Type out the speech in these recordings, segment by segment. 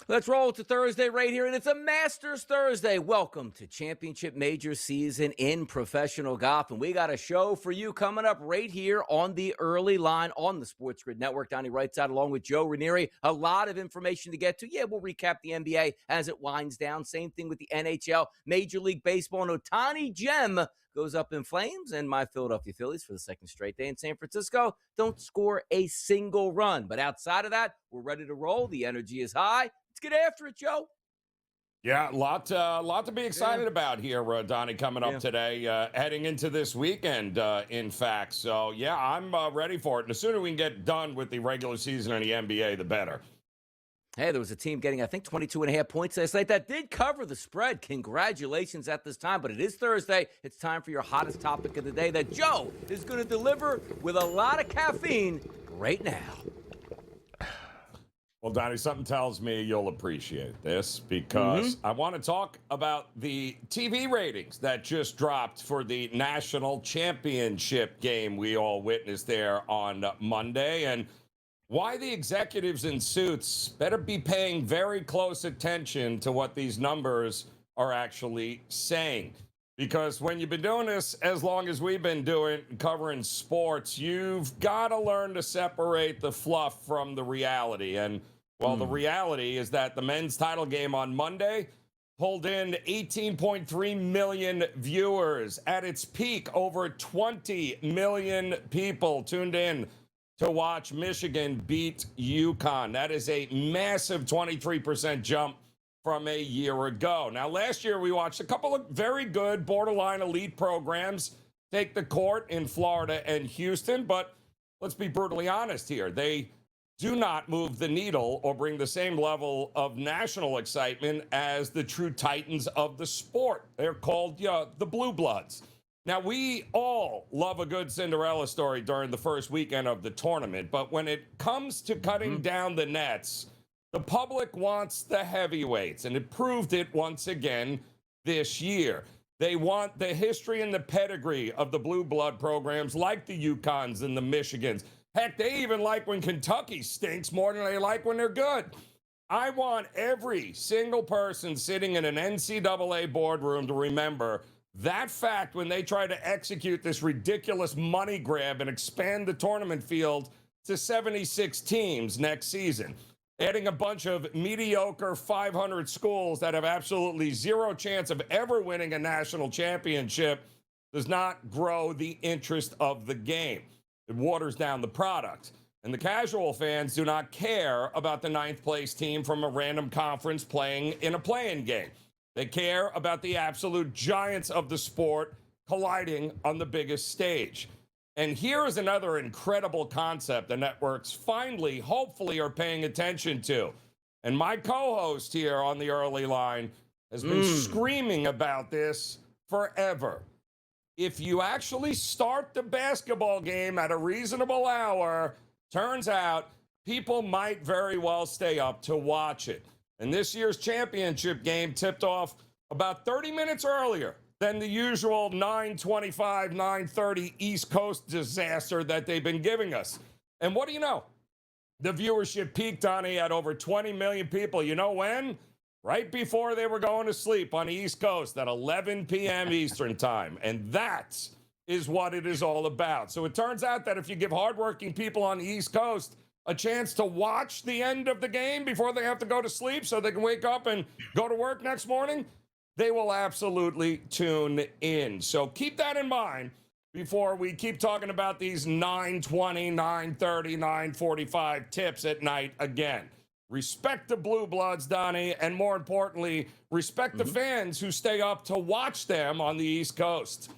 Let's roll to Thursday right here, and it's a Masters Thursday. Welcome to Championship Major season in professional golf, and we got a show for you coming up right here on the early line on the SportsGrid Network. Donnie Wright's out along with Joe Ranieri. A lot of information to get to. Yeah, we'll recap the NBA as it winds down. Same thing with the NHL, Major League Baseball, and Ohtani Gem goes up in flames, and my Philadelphia Phillies for the second straight day in San Francisco don't score a single run. But outside of that, we're ready to roll. The energy is high. Let's get after it, Joe. Yeah, lot to be excited about here, Donnie, coming up today, heading into this weekend, in fact. So, yeah, I'm ready for it. And the sooner we can get done with the regular season in the NBA, the better. Hey, there was a team getting, I think, 22.5 points last night that did cover the spread. Congratulations at this time, but it is Thursday. It's time for your hottest topic of the day that Joe is going to deliver with a lot of caffeine right now. Well, Donnie, something tells me you'll appreciate this because I want to talk about the TV ratings that just dropped for the national championship game we all witnessed there on Monday, and why the executives in suits better be paying very close attention to what these numbers are actually saying. Because when you've been doing this as long as we've been doing, covering sports, you've got to learn to separate the fluff from the reality. And, well, the reality is that the men's title game on Monday pulled in 18.3 million viewers. At its peak, over 20 million people tuned in to watch Michigan beat UConn. That is a massive 23% jump from a year ago. Now, last year we watched a couple of very good borderline elite programs take the court in Florida and Houston, but let's be brutally honest here. They do not move the needle or bring the same level of national excitement as the true titans of the sport. They're called the Blue Bloods. Now, we all love a good Cinderella story during the first weekend of the tournament, but when it comes to cutting down the nets, the public wants the heavyweights, and it proved it once again this year. They want the history and the pedigree of the blue blood programs like the UConns and the Michigans. Heck, they even like when Kentucky stinks more than they like when they're good. I want every single person sitting in an NCAA boardroom to remember that fact when they try to execute this ridiculous money grab and expand the tournament field to 76 teams next season. Adding a bunch of mediocre 500 schools that have absolutely zero chance of ever winning a national championship does not grow the interest of the game. It waters down the product. And the casual fans do not care about the ninth place team from a random conference playing in a play-in game. They care about the absolute giants of the sport colliding on the biggest stage. And here is another incredible concept the networks finally, hopefully, are paying attention to. And my co-host here on the early line has been screaming about this forever. If you actually start the basketball game at a reasonable hour, turns out people might very well stay up to watch it. And this year's championship game tipped off about 30 minutes earlier than the usual 9:25, 9:30 East Coast disaster that they've been giving us. And what do you know? The viewership peaked, Donnie, at over 20 million people. You know when? Right before they were going to sleep on the East Coast at 11 p.m. Eastern time. And that is what it is all about. So it turns out that if you give hardworking people on the East Coast a chance to watch the end of the game before they have to go to sleep so they can wake up and go to work next morning, they will absolutely tune in. So keep that in mind before we keep talking about these 9:20, 9:30, 9:45 tips at night again. Respect the Blue Bloods, Donnie, and more importantly, respect the fans who stay up to watch them on the East Coast.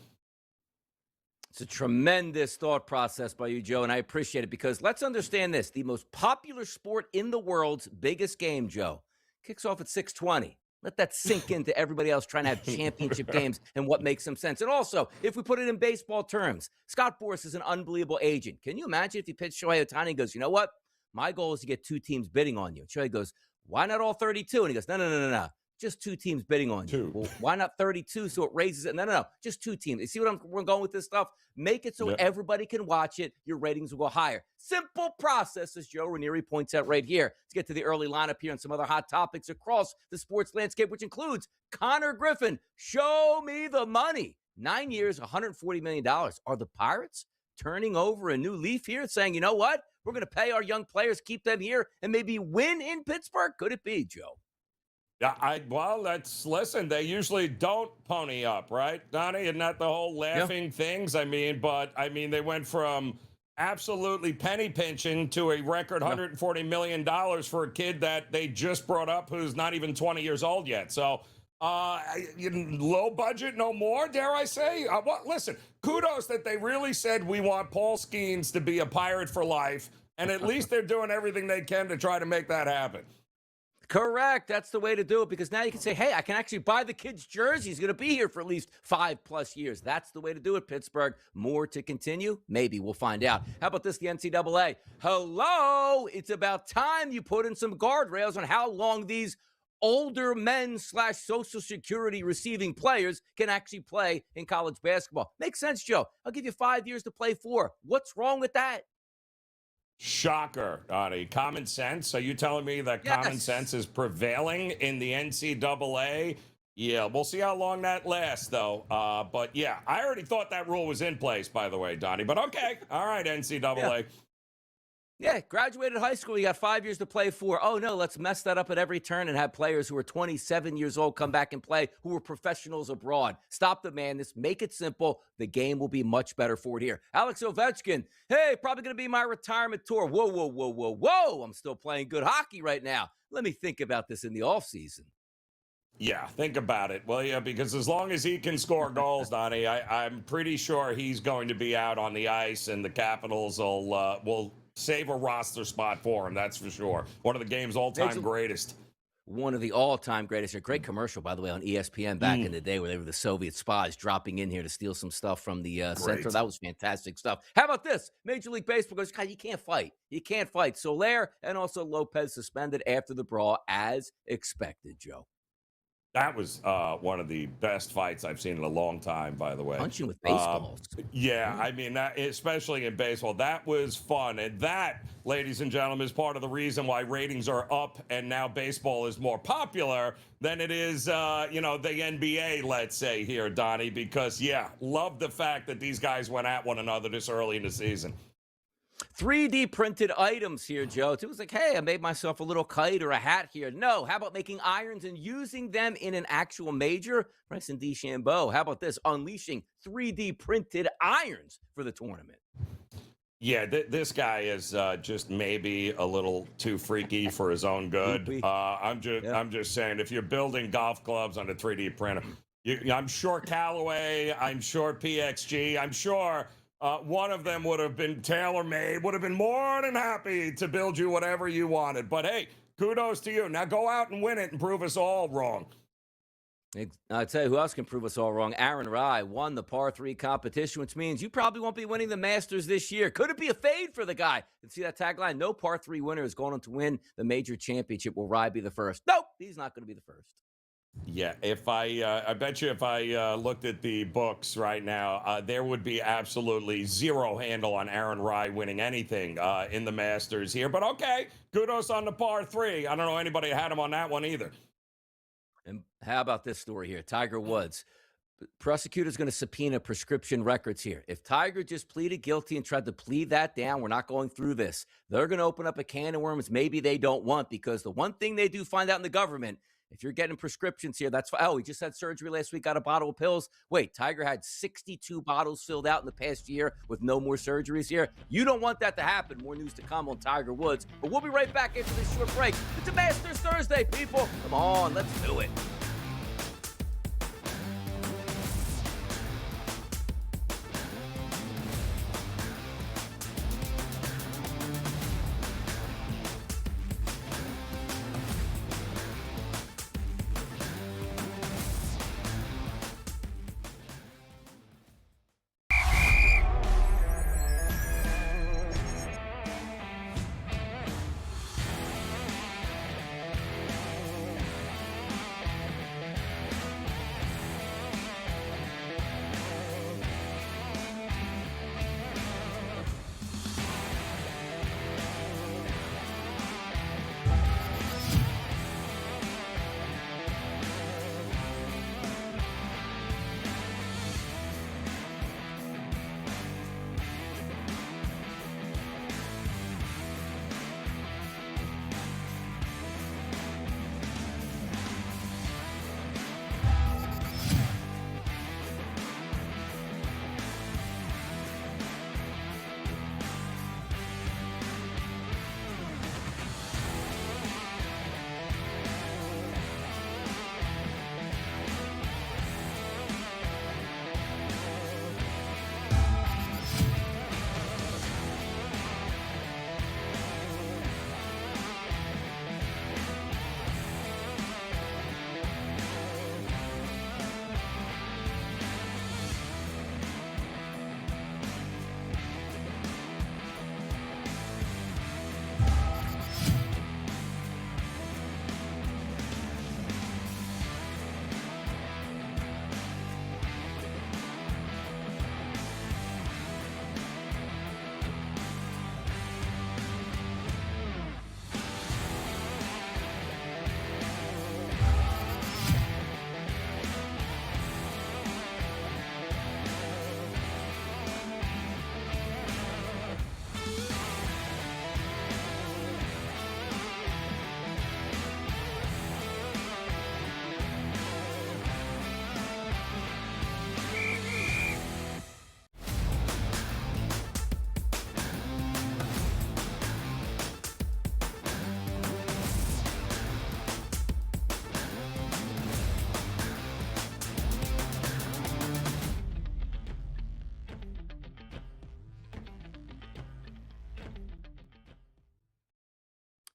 It's a tremendous thought process by you, Joe, and I appreciate it because let's understand this. The most popular sport in the world's biggest game, Joe, kicks off at 6:20. Let that sink into everybody else trying to have championship games and what makes some sense. And also, if we put it in baseball terms, Scott Boras is an unbelievable agent. Can you imagine if you pitch Shohei Ohtani and goes, you know what? My goal is to get 2 teams bidding on you. And Shohei goes, why not all 32? And he goes, no. just 2 teams bidding on you. Well, why not 32 so it raises it? No. Just 2 teams. You see what we're going with this stuff? Make it so everybody can watch it. Your ratings will go higher. Simple process, as Joe Ranieri points out right here. Let's get to the early lineup here and some other hot topics across the sports landscape, which includes Connor Griffin. Show me the money. 9 years, $140 million. Are the Pirates turning over a new leaf here and saying, you know what? We're going to pay our young players, keep them here, and maybe win in Pittsburgh? Could it be, Joe? Yeah, listen, they usually don't pony up, right, Donnie? Isn't that the whole laughing things? They went from absolutely penny pinching to a record $140 million for a kid that they just brought up who's not even 20 years old yet. So, low budget, no more, dare I say? Listen, kudos that they really said we want Paul Skeens to be a Pirate for life, and at least they're doing everything they can to try to make that happen. Correct. That's the way to do it, because now you can say, hey, I can actually buy the kid's jersey. He's going to be here for at least 5+ years. That's the way to do it, Pittsburgh. More to continue? Maybe. We'll find out. How about this, the NCAA? Hello! It's about time you put in some guardrails on how long these older men / Social Security receiving players can actually play in college basketball. Makes sense, Joe. I'll give you 5 years to play 4. What's wrong with that? Shocker, Donnie. Common sense? Are you telling me that common sense is prevailing in the NCAA? Yeah, we'll see how long that lasts, though. But yeah, I already thought that rule was in place, by the way, Donnie. But okay. All right, NCAA. Yeah, graduated high school, you got 5 years to play 4. Oh, no, let's mess that up at every turn and have players who are 27 years old come back and play who were professionals abroad. Stop the madness. Make it simple. The game will be much better for it here. Alex Ovechkin, hey, probably going to be my retirement tour. Whoa. I'm still playing good hockey right now. Let me think about this in the offseason. Yeah, think about it. Well, yeah, because as long as he can score goals, Donnie, I'm pretty sure he's going to be out on the ice, and the Capitals will save a roster spot for him, that's for sure. One of the game's all-time greatest. One of the all-time greatest. A great commercial, by the way, on ESPN back in the day where they were the Soviet spies dropping in here to steal some stuff from the center. That was fantastic stuff. How about this? Major League Baseball goes, God, you can't fight. You can't fight. Soler and also Lopez suspended after the brawl as expected, Joe. That was one of the best fights I've seen in a long time, by the way. Punching with baseballs. I mean, that, especially in baseball, that was fun. And that, ladies and gentlemen, is part of the reason why ratings are up and now baseball is more popular than it is, the NBA, let's say here, Donnie, because, love the fact that these guys went at one another this early in the season. 3D printed items here, Joe. It was like, hey, I made myself a little kite or a hat here. No, how about making irons and using them in an actual major? Bryson DeChambeau. How about this? Unleashing 3D printed irons for the tournament. Yeah, this guy is just maybe a little too freaky for his own good. I'm just saying, if you're building golf clubs on a 3D printer, I'm sure Callaway, I'm sure PXG, I'm sure one of them would have been tailor-made, would have been more than happy to build you whatever you wanted. But hey, kudos to you. Now go out and win it and prove us all wrong. I'll tell you who else can prove us all wrong. Aaron Rai won the par 3 competition, which means you probably won't be winning the Masters this year. Could it be a fade for the guy? You can see that tagline, no par 3 winner is going on to win the major championship. Will Rai be the first? Nope, he's not going to be the first. Yeah, if I bet you if I looked at the books right now, there would be absolutely zero handle on Aaron Rai winning anything in the Masters here. But okay, kudos on the par 3. I don't know anybody had him on that one either. And how about this story here? Tiger Woods. Prosecutor's going to subpoena prescription records here. If Tiger just pleaded guilty and tried to plead that down, we're not going through this. They're going to open up a can of worms maybe they don't want, because the one thing they do find out in the government, if you're getting prescriptions here, that's fine. Oh, he just had surgery last week, got a bottle of pills. Wait, Tiger had 62 bottles filled out in the past year with no more surgeries here. You don't want that to happen. More news to come on Tiger Woods. But we'll be right back after this short break. It's a Masters Thursday, people. Come on, let's do it.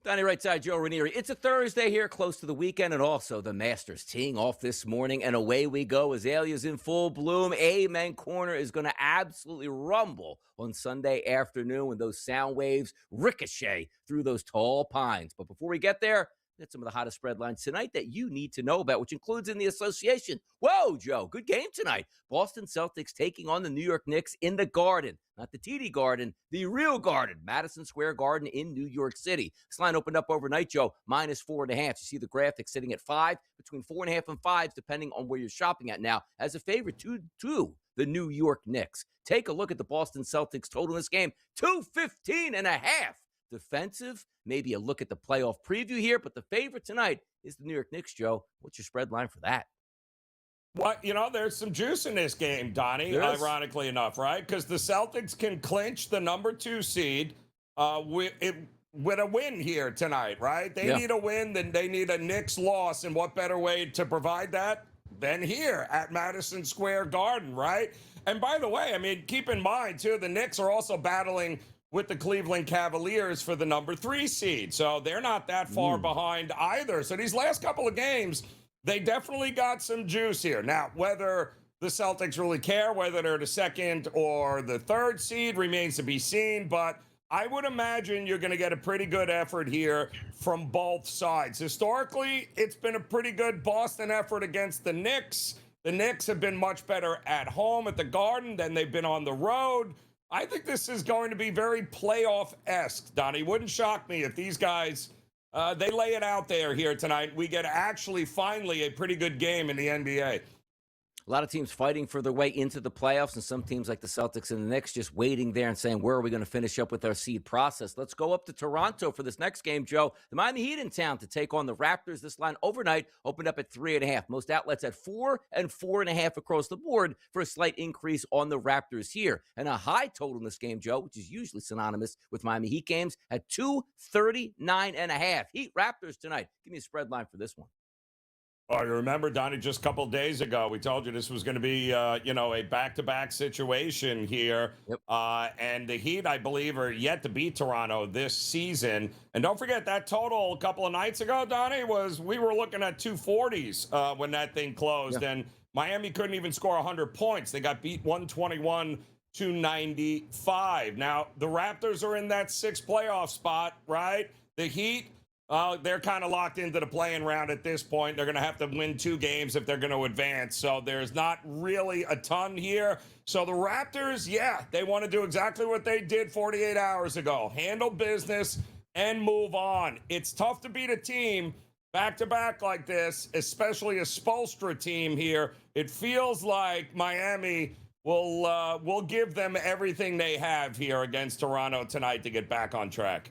Donnie right side, Joe Ranieri. It's a Thursday here, close to the weekend, and also the Masters teeing off this morning, and away we go. Azaleas in full bloom. Amen Corner is going to absolutely rumble on Sunday afternoon when those sound waves ricochet through those tall pines. But before we get there, that's some of the hottest spread lines tonight that you need to know about, which includes in the association. Whoa, Joe, good game tonight. Boston Celtics taking on the New York Knicks in the Garden. Not the TD Garden, the real Garden, Madison Square Garden in New York City. This line opened up overnight, Joe, -4.5. You see the graphic sitting at 5, between 4.5 and 5, depending on where you're shopping at now, as a favorite to the New York Knicks. Take a look at the Boston Celtics total in this game, 215.5. Defensive, maybe a look at the playoff preview here, but the favorite tonight is the New York Knicks, Joe. What's your spread line for that? Well, there's some juice in this game, Donnie, ironically enough, right? Because the Celtics can clinch the number 2 seed with a win here tonight, right? They need a win, then they need a Knicks loss, and what better way to provide that than here at Madison Square Garden, right? And by the way, I mean, keep in mind, too, the Knicks are also battling with the Cleveland Cavaliers for the number 3 seed. So they're not that far behind either. So these last couple of games, they definitely got some juice here. Now, whether the Celtics really care, whether they're the 2nd or the 3rd seed remains to be seen. But I would imagine you're going to get a pretty good effort here from both sides. Historically, it's been a pretty good Boston effort against the Knicks. The Knicks have been much better at home at the Garden than they've been on the road. I think this is going to be very playoff-esque, Donnie. Wouldn't shock me if these guys, they lay it out there here tonight. We get actually finally a pretty good game in the NBA. A lot of teams fighting for their way into the playoffs, and some teams like the Celtics and the Knicks just waiting there and saying, where are we going to finish up with our seed process? Let's go up to Toronto for this next game, Joe. The Miami Heat in town to take on the Raptors. This line overnight opened up at 3.5. Most outlets at 4 and 4.5 across the board for a slight increase on the Raptors here. And a high total in this game, Joe, which is usually synonymous with Miami Heat games, at 239.5. Heat Raptors tonight. Give me a spread line for this one. Oh, you remember, Donnie, just a couple days ago, we told you this was going to be, a back-to-back situation here. Yep. And the Heat, I believe, are yet to beat Toronto this season. And don't forget, that total a couple of nights ago, Donnie, we were looking at 240s when that thing closed. Yeah. And Miami couldn't even score 100 points. They got beat 121-95. Now, the Raptors are in that 6th playoff spot, right? The Heat, they're kind of locked into the play-in round at this point. They're going to have to win 2 games if they're going to advance. So there's not really a ton here. So the Raptors, they want to do exactly what they did 48 hours ago. Handle business and move on. It's tough to beat a team back-to-back like this, especially a Spoelstra team here. It feels like Miami will give them everything they have here against Toronto tonight to get back on track.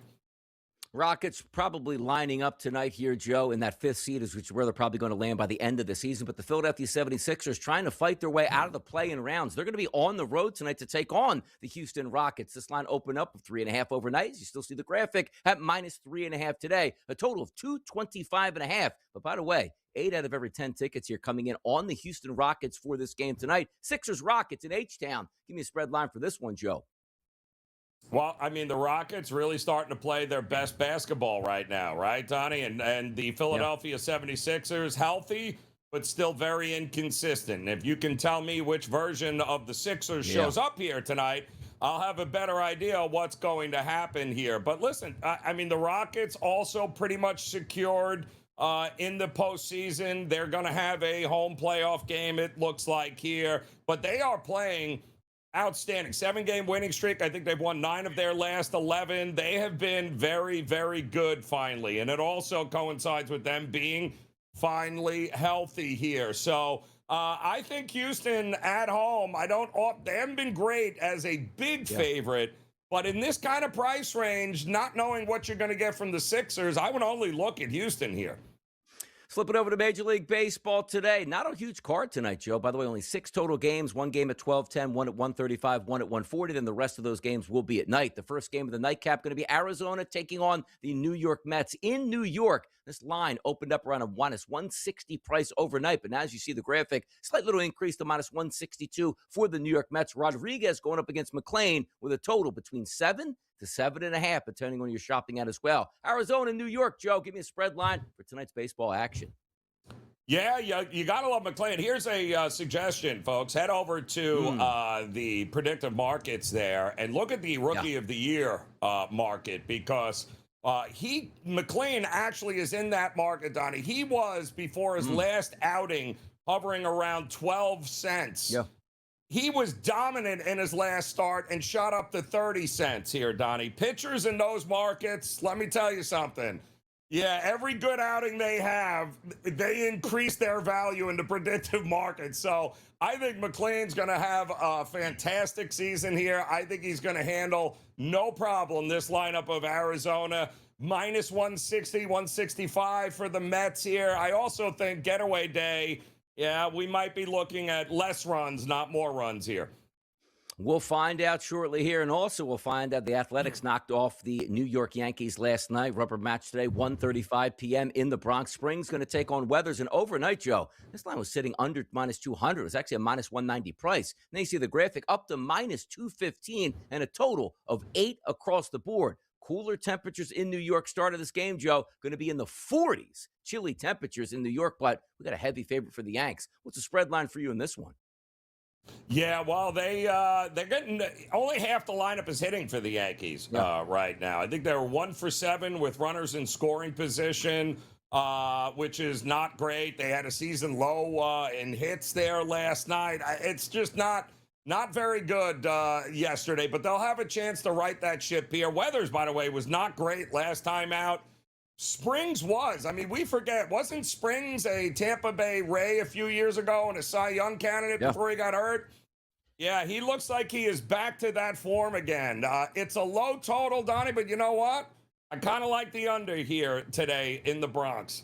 Rockets probably lining up tonight here, Joe, in that 5th seed, which is where they're probably going to land by the end of the season. But the Philadelphia 76ers trying to fight their way out of the play-in rounds. They're going to be on the road tonight to take on the Houston Rockets. This line opened up with 3.5 overnight. You still see the graphic at -3.5 today. A total of 225.5. But by the way, 8 out of every 10 tickets here coming in on the Houston Rockets for this game tonight. Sixers Rockets in H-Town. Give me a spread line for this one, Joe. Well, I mean, the Rockets really starting to play their best basketball right now, right, Donnie? And the Philadelphia 76ers, healthy, but still very inconsistent. If you can tell me which version of the Sixers shows up here tonight, I'll have a better idea of what's going to happen here. But listen, I mean, the Rockets also pretty much secured in the postseason. They're going to have a home playoff game, it looks like here. But they are playing outstanding. 7-game winning streak. I think they've won 9 of their last 11. They have been very, very good finally. And it also coincides with them being finally healthy here. So I think Houston at home, they haven't been great as a big favorite. But in this kind of price range, not knowing what you're going to get from the Sixers, I would only look at Houston here. Flip it over to Major League Baseball today. Not a huge card tonight, Joe. By the way, only 6 total games. 1 game at 12:10, 1 at 1:35, 1 at 1:40. Then the rest of those games will be at night. The first game of the nightcap going to be Arizona taking on the New York Mets in New York. This line opened up around a -160 price overnight. But now as you see the graphic, slight little increase to -162 for the New York Mets. Rodriguez going up against McClain with a total between 7 to 7.5, depending on your shopping at as well. Arizona, New York, Joe, give me a spread line for tonight's baseball action. Yeah, you got to love McLean. Here's a suggestion, folks. Head over to the predictive markets there and look at the Rookie of the Year market, because McLean actually is in that market, Donnie. He was, before his last outing, hovering around 12 cents. Yeah. He was dominant in his last start and shot up to 30 cents here, Donnie. Pitchers in those markets, let me tell you something. Yeah, every good outing they have, they increase their value in the predictive market. So I think McLean's going to have a fantastic season here. I think he's going to handle no problem this lineup of Arizona. Minus 160, 165 for the Mets here. I also think getaway day, we might be looking at less runs, not more runs here. We'll find out shortly here, and also we'll find out the Athletics knocked off the New York Yankees last night. Rubber match today, 1:35 p.m. in the Bronx. Spring's going to take on Weathers, and overnight, Joe, this line was sitting under minus 200. It was actually a minus 190 price. And then you see the graphic up to minus 215 and a total of 8 across the board. Cooler temperatures in New York. Start of this game, Joe, going to be in the 40s. Chilly temperatures in New York, but we got a heavy favorite for the Yanks. What's the spread line for you in this one? Yeah, well, they're getting only half the lineup is hitting for the Yankees right now. I think they were 1 for 7 with runners in scoring position, which is not great. They had a season low in hits there last night. It's just not very good yesterday, but they'll have a chance to right that ship here. Weathers, by the way, was not great last time out. Springs was. I mean, we forget. Wasn't Springs a Tampa Bay Ray a few years ago and a Cy Young candidate before he got hurt? Yeah, he looks like he is back to that form again. It's a low total, Donnie, but you know what? I kind of like the under here today in the Bronx.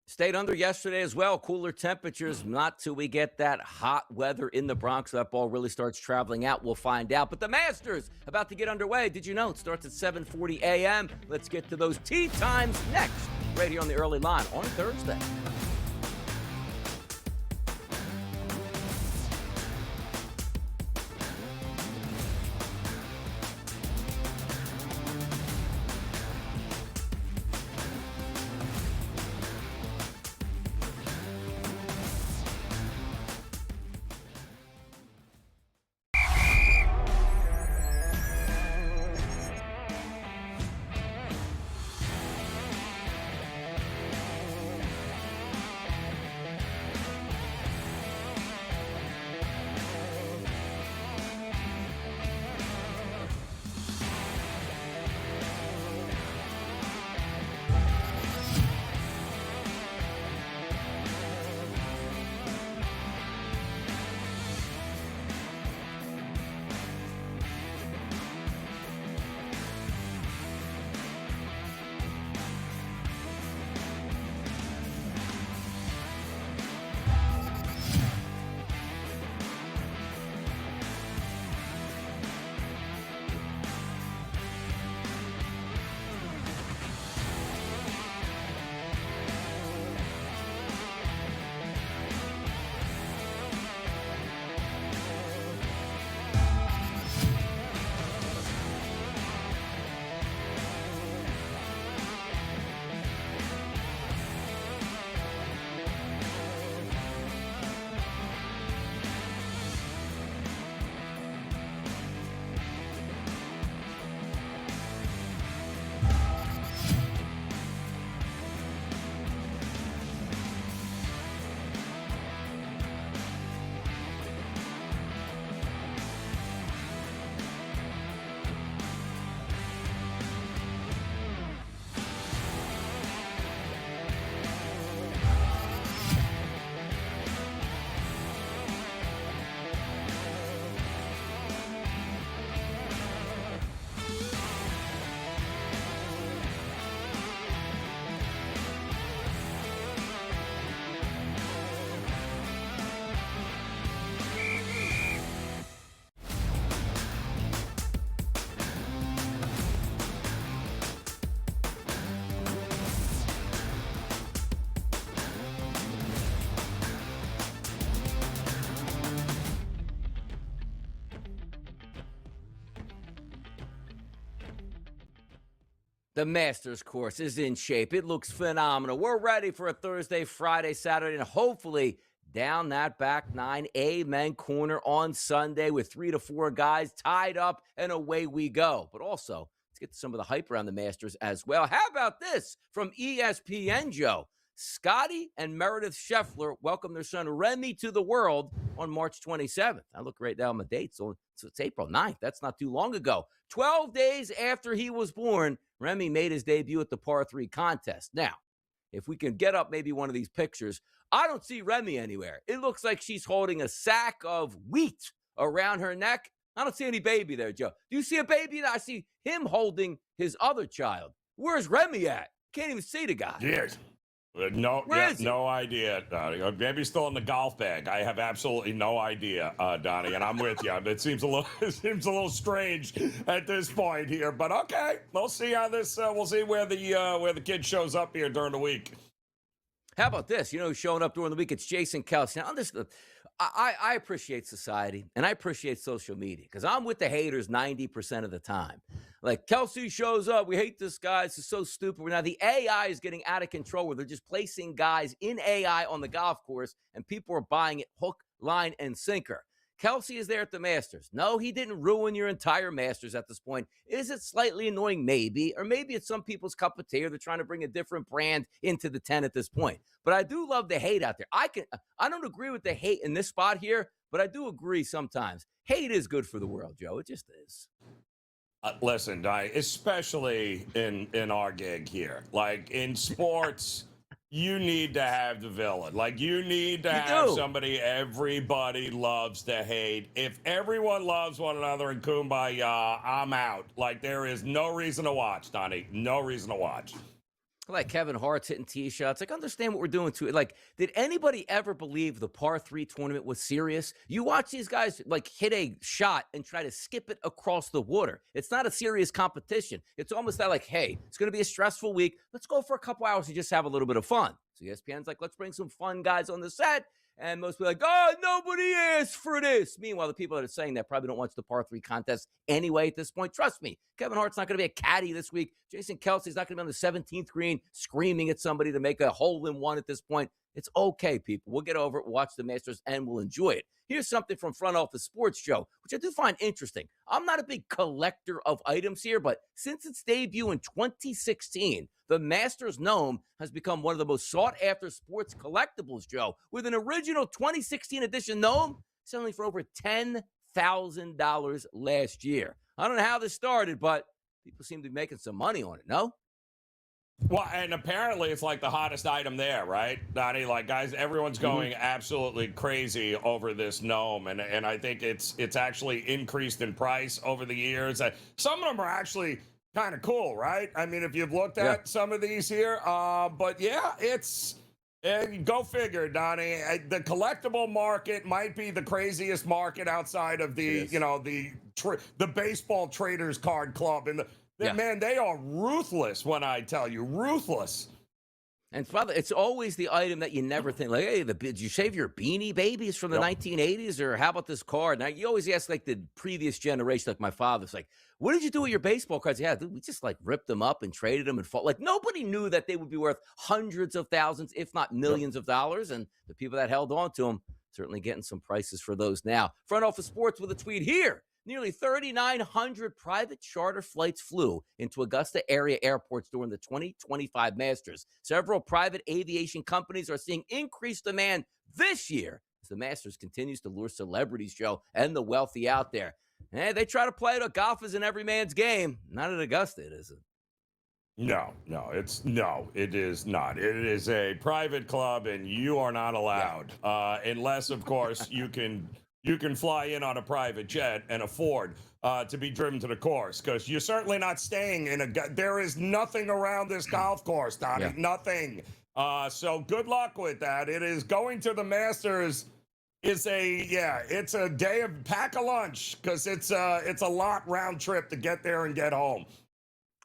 Stayed under yesterday as well. Cooler temperatures, not till we get that hot weather in the Bronx. That ball really starts traveling out. We'll find out. But the Masters about to get underway. Did you know it starts at 7:40 a.m.? Let's get to those tee times next, right here on the early line on Thursday. The Masters course is in shape. It looks phenomenal. We're ready for a Thursday, Friday, Saturday, and hopefully down that back nine, amen corner on Sunday with 3 to 4 guys tied up, and away we go. But also, let's get to some of the hype around the Masters as well. How about this from ESPN, Joe? Scotty and Meredith Scheffler welcome their son Remy to the world on March 27th. I look right now on the date, so it's April 9th. That's not too long ago. 12 days after he was born, Remy made his debut at the par 3 contest. Now, if we can get up maybe one of these pictures, I don't see Remy anywhere. It looks like she's holding a sack of wheat around her neck. I don't see any baby there, Joe. Do you see a baby? I see him holding his other child. Where's Remy at? Can't even see the guy. Yes. No idea, Donnie. Maybe he's still in the golf bag. I have absolutely no idea, Donnie, and I'm with you. It seems a little strange at this point here, but okay, we'll see how this. We'll see where the kid shows up here during the week. How about this? You know who's showing up during the week? It's Jason Kelsey. Now, I appreciate society, and I appreciate social media, because I'm with the haters 90% of the time. Like, Kelsey shows up. We hate this guy. This is so stupid. Now, the AI is getting out of control where they're just placing guys in AI on the golf course, and people are buying it hook, line, and sinker. Kelsey is there at the Masters. No, he didn't ruin your entire Masters at this point. Is it slightly annoying? Maybe. Or maybe it's some people's cup of tea, or they're trying to bring a different brand into the 10 at this point. But I do love the hate out there. I don't agree with the hate in this spot here, but I do agree sometimes. Hate is good for the world, Joe. It just is. Listen, Donnie, especially in our gig here, like in sports, you need to have the villain. Like, you need to have somebody everybody loves to hate. If everyone loves one another in Kumbaya, I'm out. Like, there is no reason to watch, Donnie. No reason to watch. Like Kevin Hart's hitting tee shots. Like, understand what we're doing to it. Like, did anybody ever believe the par 3 tournament was serious? You watch these guys like hit a shot and try to skip it across the water. It's not a serious competition. It's almost that like, hey, it's going to be a stressful week. Let's go for a couple hours and just have a little bit of fun. So ESPN's like, let's bring some fun guys on the set. And most people are like, oh, nobody asked for this. Meanwhile, the people that are saying that probably don't watch the par 3 contest anyway at this point. Trust me, Kevin Hart's not going to be a caddy this week. Jason Kelsey's not going to be on the 17th green screaming at somebody to make a hole-in-one at this point. It's okay, people. We'll get over it, we'll watch the Masters, and we'll enjoy it. Here's something from Front Office Sports, Joe, which I do find interesting. I'm not a big collector of items here, but since its debut in 2016, the Masters Gnome has become one of the most sought-after sports collectibles, Joe, with an original 2016 edition Gnome selling for over $10,000 last year. I don't know how this started, but people seem to be making some money on it, no? Well, and apparently it's like the hottest item there, right, Donnie? Like, guys, everyone's going absolutely crazy over this gnome, and I think it's actually increased in price over the years. Some of them are actually kind of cool, right? I mean, if you've looked at some of these here, but yeah, it's go figure, Donnie. The collectible market might be the craziest market outside of the the baseball traders card club and man, they are ruthless when I tell you, ruthless. And probably it's always the item that you never think, like, hey, did you shave your beanie babies from the 1980s? Or how about this card? Now, you always ask, like, the previous generation, like my father's like, what did you do with your baseball cards? Yeah, dude, we just, like, ripped them up and traded them and fought. Like, nobody knew that they would be worth hundreds of thousands, if not millions of dollars. And the people that held on to them certainly getting some prices for those now. Front Office Sports with a tweet here. Nearly 3,900 private charter flights flew into Augusta area airports during the 2025 Masters. Several private aviation companies are seeing increased demand this year as the Masters continues to lure celebrities, Joe, and the wealthy out there. They try to play it. Golf is in every man's game. Not at Augusta, it isn't. No, it is not. It is a private club, and you are not allowed, unless, of course, you can fly in on a private jet and afford to be driven to the course, because you're certainly not staying in there is nothing around this golf course, Donnie, nothing. So good luck with that. It is going to the Masters. It's a day of pack a lunch, because it's a lot round trip to get there and get home.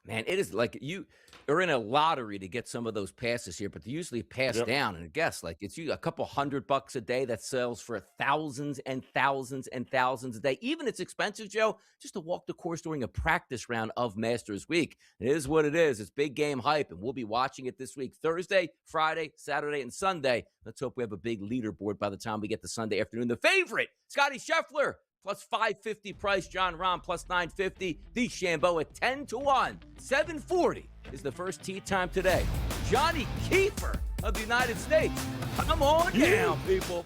Man, it is like you are in a lottery to get some of those passes here, but they usually pass Yep. down. And I guess like it's you a couple $100 a day that sells for thousands and thousands and thousands a day. Even it's expensive, Joe, just to walk the course during a practice round of Masters Week. It is what it is. It's big game hype, and we'll be watching it this week, Thursday, Friday, Saturday, and Sunday. Let's hope we have a big leaderboard by the time we get to Sunday afternoon. The favorite, Scotty Scheffler, plus 550 price. John Rahm plus 950. DeChambeau at 10-1. 740 is the first tee time today. Johnny Kiefer of the United States. Come on down, people.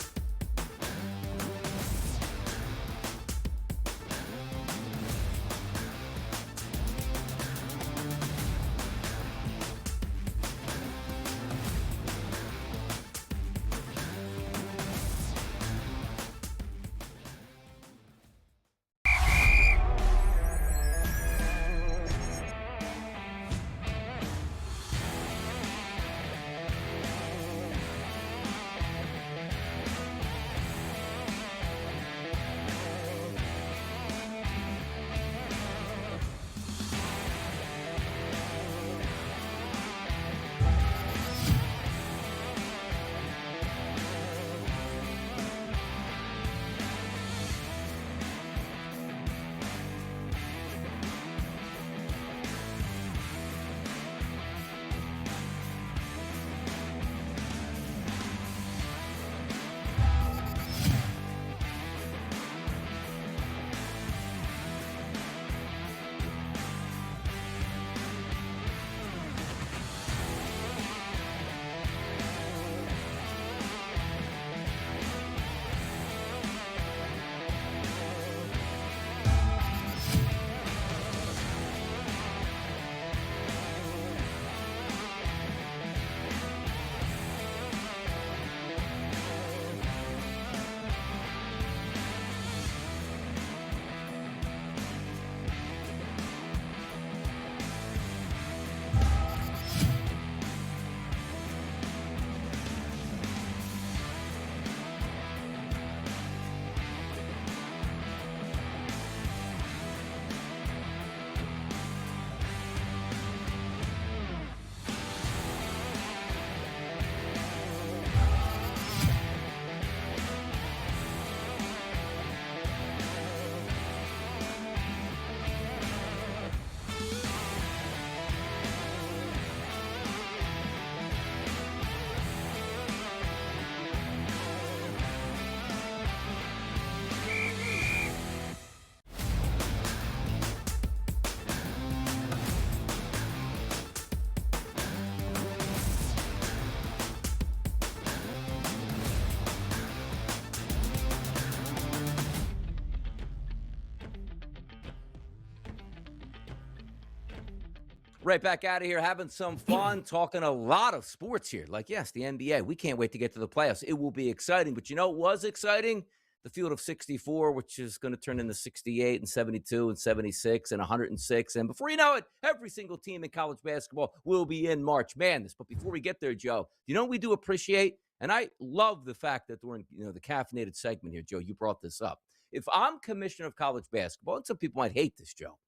Right back out of here, having some fun, talking a lot of sports here. Like, yes, the NBA. We can't wait to get to the playoffs. It will be exciting. But you know what was exciting? The field of 64, which is going to turn into 68 and 72 and 76 and 106. And before you know it, every single team in college basketball will be in March Madness. But before we get there, Joe, you know what we do appreciate? And I love the fact that during the caffeinated segment here, Joe, you brought this up. If I'm commissioner of college basketball, and some people might hate this, Joe,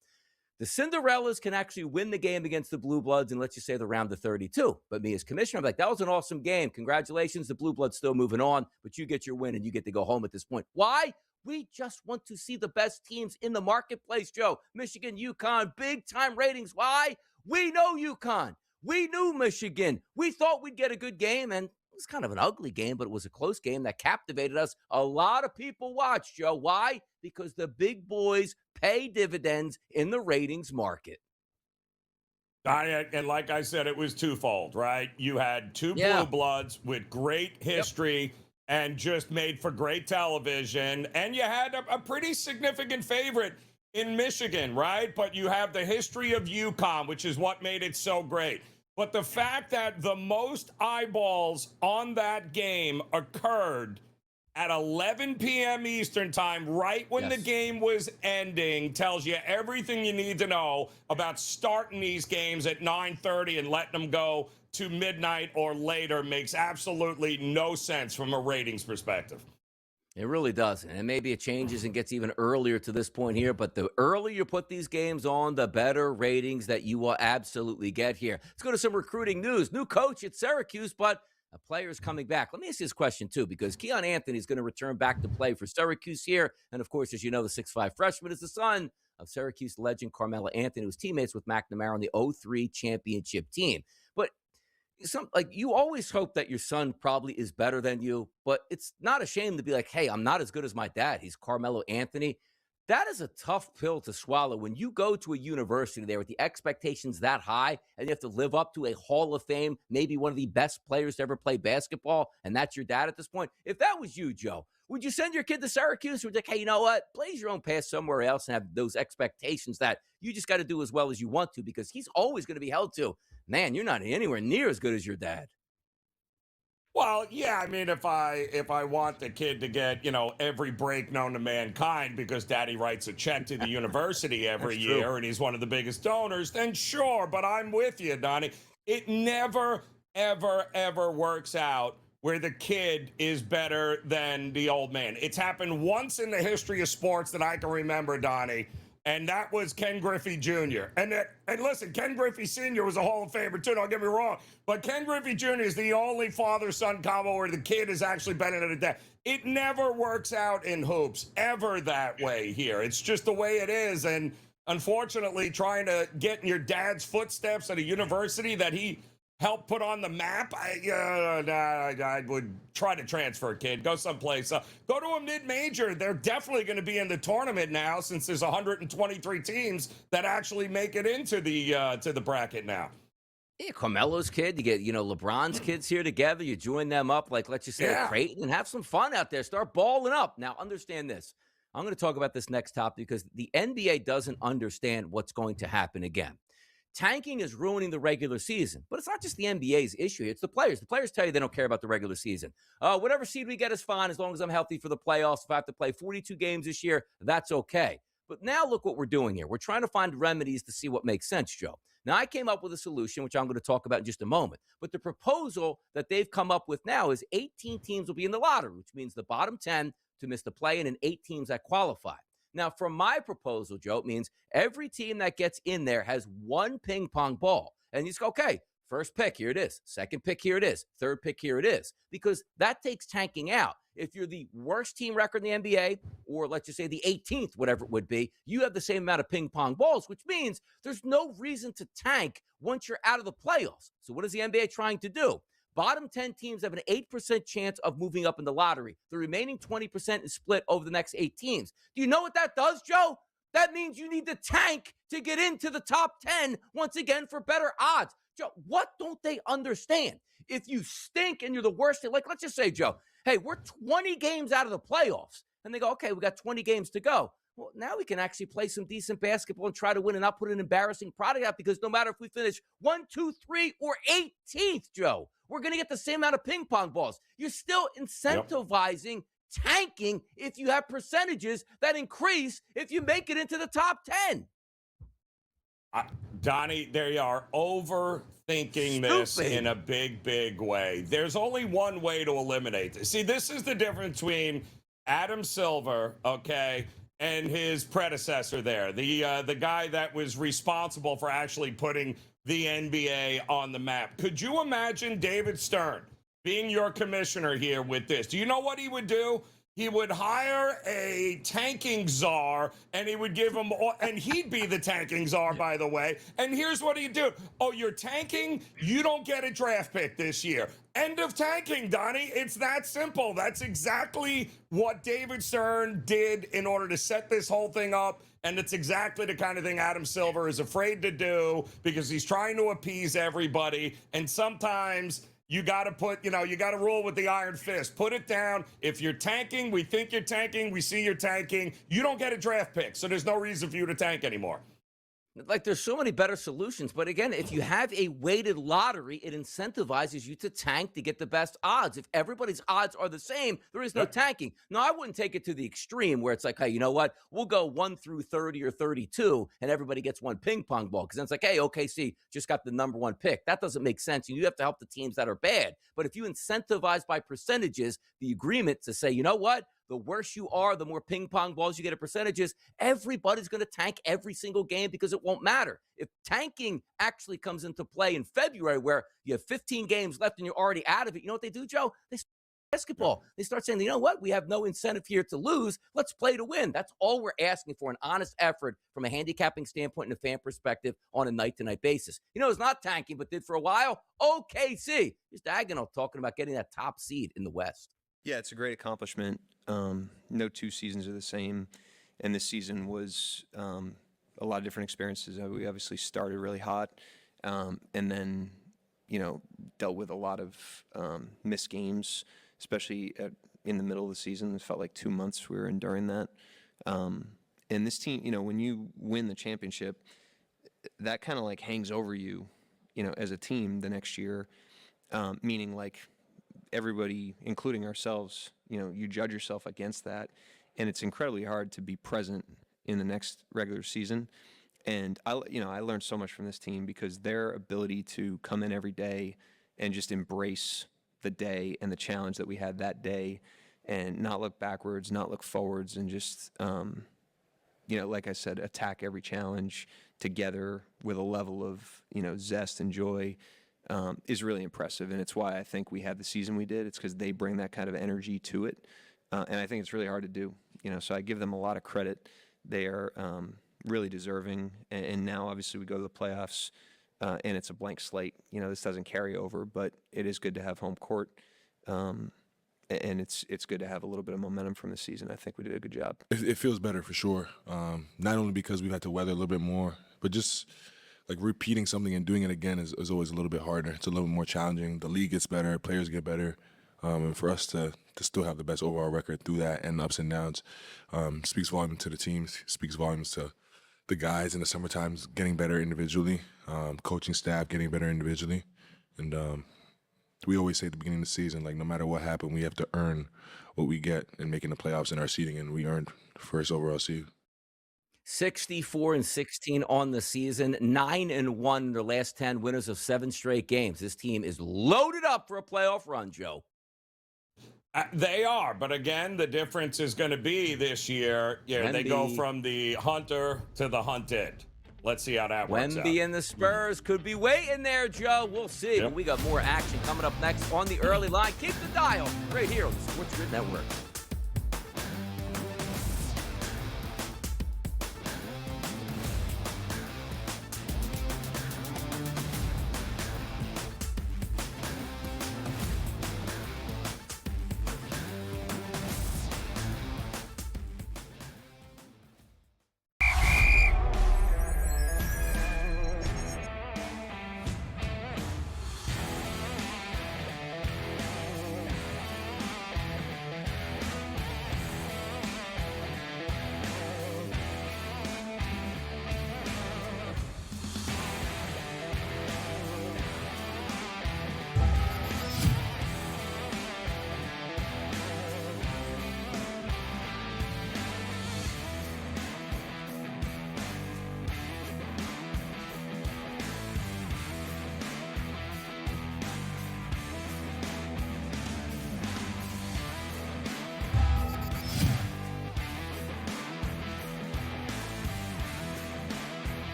the Cinderellas can actually win the game against the Blue Bloods and let's just say the round of 32. But me as commissioner, I'm like, that was an awesome game. Congratulations. The Blue Bloods still moving on, but you get your win and you get to go home at this point. Why? We just want to see the best teams in the marketplace, Joe. Michigan, UConn, big time ratings. Why? We know UConn. We knew Michigan. We thought we'd get a good game, and it was kind of an ugly game, but it was a close game that captivated us. A lot of people watched, Joe. Why? Because the big boys pay dividends in the ratings market. And like I said, it was twofold, right? You had two Blue Bloods with great history and just made for great television. And you had a pretty significant favorite in Michigan, right? But you have the history of UConn, which is what made it so great. But the fact that the most eyeballs on that game occurred at 11 p.m. Eastern time, right when the game was ending, tells you everything you need to know about starting these games at 9:30 and letting them go to midnight or later. Makes absolutely no sense from a ratings perspective. It really doesn't. And maybe it changes and gets even earlier to this point here. But the earlier you put these games on, the better ratings that you will absolutely get here. Let's go to some recruiting news. New coach at Syracuse, but a player's coming back. Let me ask you this question, too, because Keon Anthony is going to return back to play for Syracuse here. And, of course, as you know, the 6'5 freshman is the son of Syracuse legend Carmelo Anthony, who was teammates with McNamara on the 03 championship team. But you always hope that your son probably is better than you, but it's not a shame to be like, hey, I'm not as good as my dad. He's Carmelo Anthony. That is a tough pill to swallow when you go to a university there with the expectations that high and you have to live up to a Hall of Fame, maybe one of the best players to ever play basketball, and that's your dad at this point. If that was you, Joe, would you send your kid to Syracuse? Or would you like, hey, you know what? Blaze your own path somewhere else and have those expectations that you just got to do as well as you want to, because he's always going to be held to, man, you're not anywhere near as good as your dad. Well, yeah, I mean, if I want the kid to get, every break known to mankind because daddy writes a check to the university every year and he's one of the biggest donors, then sure, but I'm with you, Donnie. It never, ever, ever works out where the kid is better than the old man. It's happened once in the history of sports that I can remember, Donnie. And that was Ken Griffey Jr. And listen, Ken Griffey Sr. was a Hall of Famer too, don't get me wrong. But Ken Griffey Jr. is the only father-son combo where the kid is actually better than the dad. It never works out in hoops, ever that way here. It's just the way it is. And unfortunately, trying to get in your dad's footsteps at a university that he help put on the map, I would try to transfer, kid. Go someplace. Go to a mid-major. They're definitely going to be in the tournament now since there's 123 teams that actually make it into the bracket now. Yeah, Carmelo's kid. You get, LeBron's kids here together. You join them up, like, let's just say, at Creighton, and have some fun out there. Start balling up. Now, understand this. I'm going to talk about this next topic because the NBA doesn't understand what's going to happen again. Tanking is ruining the regular season, but it's not just the NBA's issue. It's the players. The players tell you they don't care about the regular season. Whatever seed we get is fine as long as I'm healthy for the playoffs. If I have to play 42 games this year, that's okay. But now look what we're doing here. We're trying to find remedies to see what makes sense, Joe. Now, I came up with a solution, which I'm going to talk about in just a moment. But the proposal that they've come up with now is 18 teams will be in the lottery, which means the bottom 10 to miss the play-in and 8 teams that qualify. Now, from my proposal, Joe, it means every team that gets in there has one ping pong ball. And you just go, okay, first pick, here it is. Second pick, here it is. Third pick, here it is. Because that takes tanking out. If you're the worst team record in the NBA, or let's just say the 18th, whatever it would be, you have the same amount of ping pong balls, which means there's no reason to tank once you're out of the playoffs. So what is the NBA trying to do? Bottom 10 teams have an 8% chance of moving up in the lottery. The remaining 20% is split over the next 8 teams. Do you know what that does, Joe? That means you need to tank to get into the top 10 once again for better odds. Joe, what don't they understand? If you stink and you're the worst, like let's just say, Joe, hey, we're 20 games out of the playoffs. And they go, okay, we got 20 games to go. Well, now we can actually play some decent basketball and try to win and not put an embarrassing product out, because no matter if we finish 1, 2, 3, or 18th, Joe, we're going to get the same amount of ping pong balls. You're still incentivizing tanking if you have percentages that increase if you make it into the top 10. Donnie, there you are, overthinking this in a big, big way. There's only one way to eliminate this. See, this is the difference between Adam Silver, okay, and his predecessor there, the guy that was responsible for actually putting the NBA on the map. Could you imagine David Stern being your commissioner here with this? Do you know what he would do? He would hire a tanking czar, and he would give him, and he'd be the tanking czar, by the way. And here's what he'd do. Oh, you're tanking? You don't get a draft pick this year. End of tanking, Donnie. It's that simple. That's exactly what David Stern did in order to set this whole thing up. And it's exactly the kind of thing Adam Silver is afraid to do because he's trying to appease everybody. And sometimes you got to you got to rule with the iron fist. Put it down. If you're tanking, we think you're tanking. We see you're tanking. You don't get a draft pick. So there's no reason for you to tank anymore. Like, there's so many better solutions. But again, if you have a weighted lottery, it incentivizes you to tank to get the best odds. If everybody's odds are the same, there is no tanking. No, I wouldn't take it to the extreme where it's like, hey, you know what? We'll go 1 through 30 or 32 and everybody gets one ping pong ball. Because then it's like, hey, OKC just got the number 1 pick. That doesn't make sense. And you have to help the teams that are bad. But if you incentivize by percentages, the agreement to say, you know what? the worse you are, the more ping pong balls you get at percentages. Everybody's going to tank every single game because it won't matter. If tanking actually comes into play in February where you have 15 games left and you're already out of it, you know what they do, Joe? They basketball. They start saying, you know what? We have no incentive here to lose. Let's play to win. That's all we're asking for, an honest effort from a handicapping standpoint and a fan perspective on a night-to-night basis. You know, it's not tanking, but did for a while. OKC. Here's Dagenham talking about getting that top seed in the West. Yeah, it's a great accomplishment. No two seasons are the same, and this season was a lot of different experiences. We obviously started really hot, and then, dealt with a lot of missed games, especially in the middle of the season. It felt like 2 months we were enduring that. And this team, when you win the championship, that kind of like hangs over you, as a team the next year, meaning like everybody, including ourselves, you judge yourself against that. And it's incredibly hard to be present in the next regular season. And I learned so much from this team because their ability to come in every day and just embrace the day and the challenge that we had that day and not look backwards, not look forwards, and just, like I said, attack every challenge together with a level of, zest and joy is really impressive. And it's why I think we had the season we did. It's because they bring that kind of energy to it. And I think it's really hard to do, so I give them a lot of credit. They are really deserving. And now, obviously, we go to the playoffs, and it's a blank slate. This doesn't carry over, but it is good to have home court. And it's good to have a little bit of momentum from the season. I think we did a good job. It feels better for sure. Not only because we've had to weather a little bit more, but just like repeating something and doing it again is always a little bit harder. It's a little more challenging. The league gets better, players get better. And for us to still have the best overall record through that and ups and downs speaks volumes to the teams, speaks volumes to the guys in the summertime getting better individually, coaching staff getting better individually. And we always say at the beginning of the season, like, no matter what happened, we have to earn what we get in making the playoffs in our seeding, and we earned first overall seed. 64-16 on the season, 9-1 in their last 10, winners of 7 straight games. This team is loaded up for a playoff run, Joe. They are, but again, the difference is going to be this year. They go from the hunter to the hunted. Let's see how that works out. Wemby and the Spurs could be waiting there, Joe. We'll see. Yep. But we got more action coming up next on the early line. Keep the dial right here on the SportsGrid Network.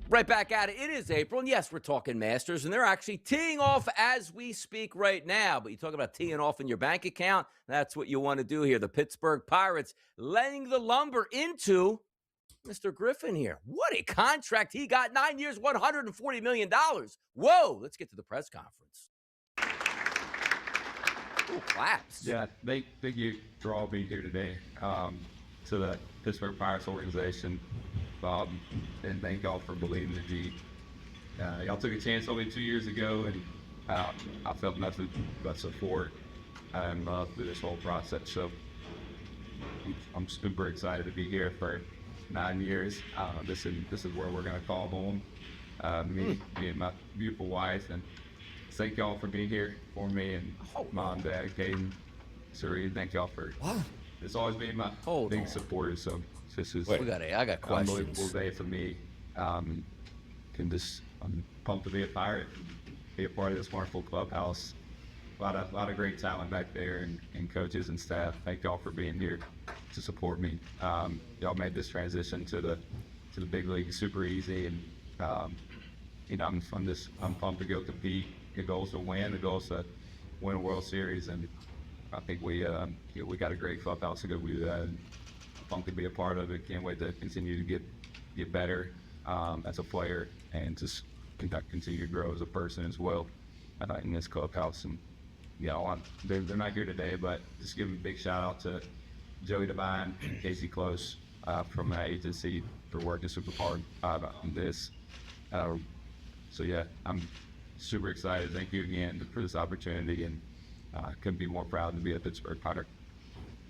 Right back at it. It is April, and yes, we're talking Masters, and they're actually teeing off as we speak right now. But you talk about teeing off in your bank account, that's what you want to do here. The Pittsburgh Pirates laying the lumber into Mr. Griffin here. What a contract he got. 9 years, $140 million. Whoa, let's get to the press conference. Ooh, claps. Yeah, big draw being here today to the Pittsburgh Pirates organization. And thank y'all for believing in me. Y'all took a chance on me 2 years ago, and I felt nothing but support through this whole process. So I'm super excited to be here for 9 years. This is where we're going to call home. Me and my beautiful wife, and thank y'all for being here for me, and Mom, Dad, Caden, Suri. Thank y'all for it's always been my big supporter. So this is I got questions. Unbelievable day for me. I'm pumped to be a Pirate, be a part of this wonderful clubhouse. A lot of great talent back there, and coaches and staff. Thank y'all for being here to support me. Y'all made this transition to the big league super easy, and I'm pumped to go compete. The goal is to win. The goal is to win a World Series, and I think we got a great clubhouse to go do that. And I'm pumped to be a part of it. Can't wait to continue to get better as a player, and just continue to grow as a person as well in this clubhouse. And they're not here today, but just give a big shout out to Joey Devine and Casey Close from my agency for working super hard on this. So yeah, I'm super excited. Thank you again for this opportunity, and couldn't be more proud to be a Pittsburgh Pirate.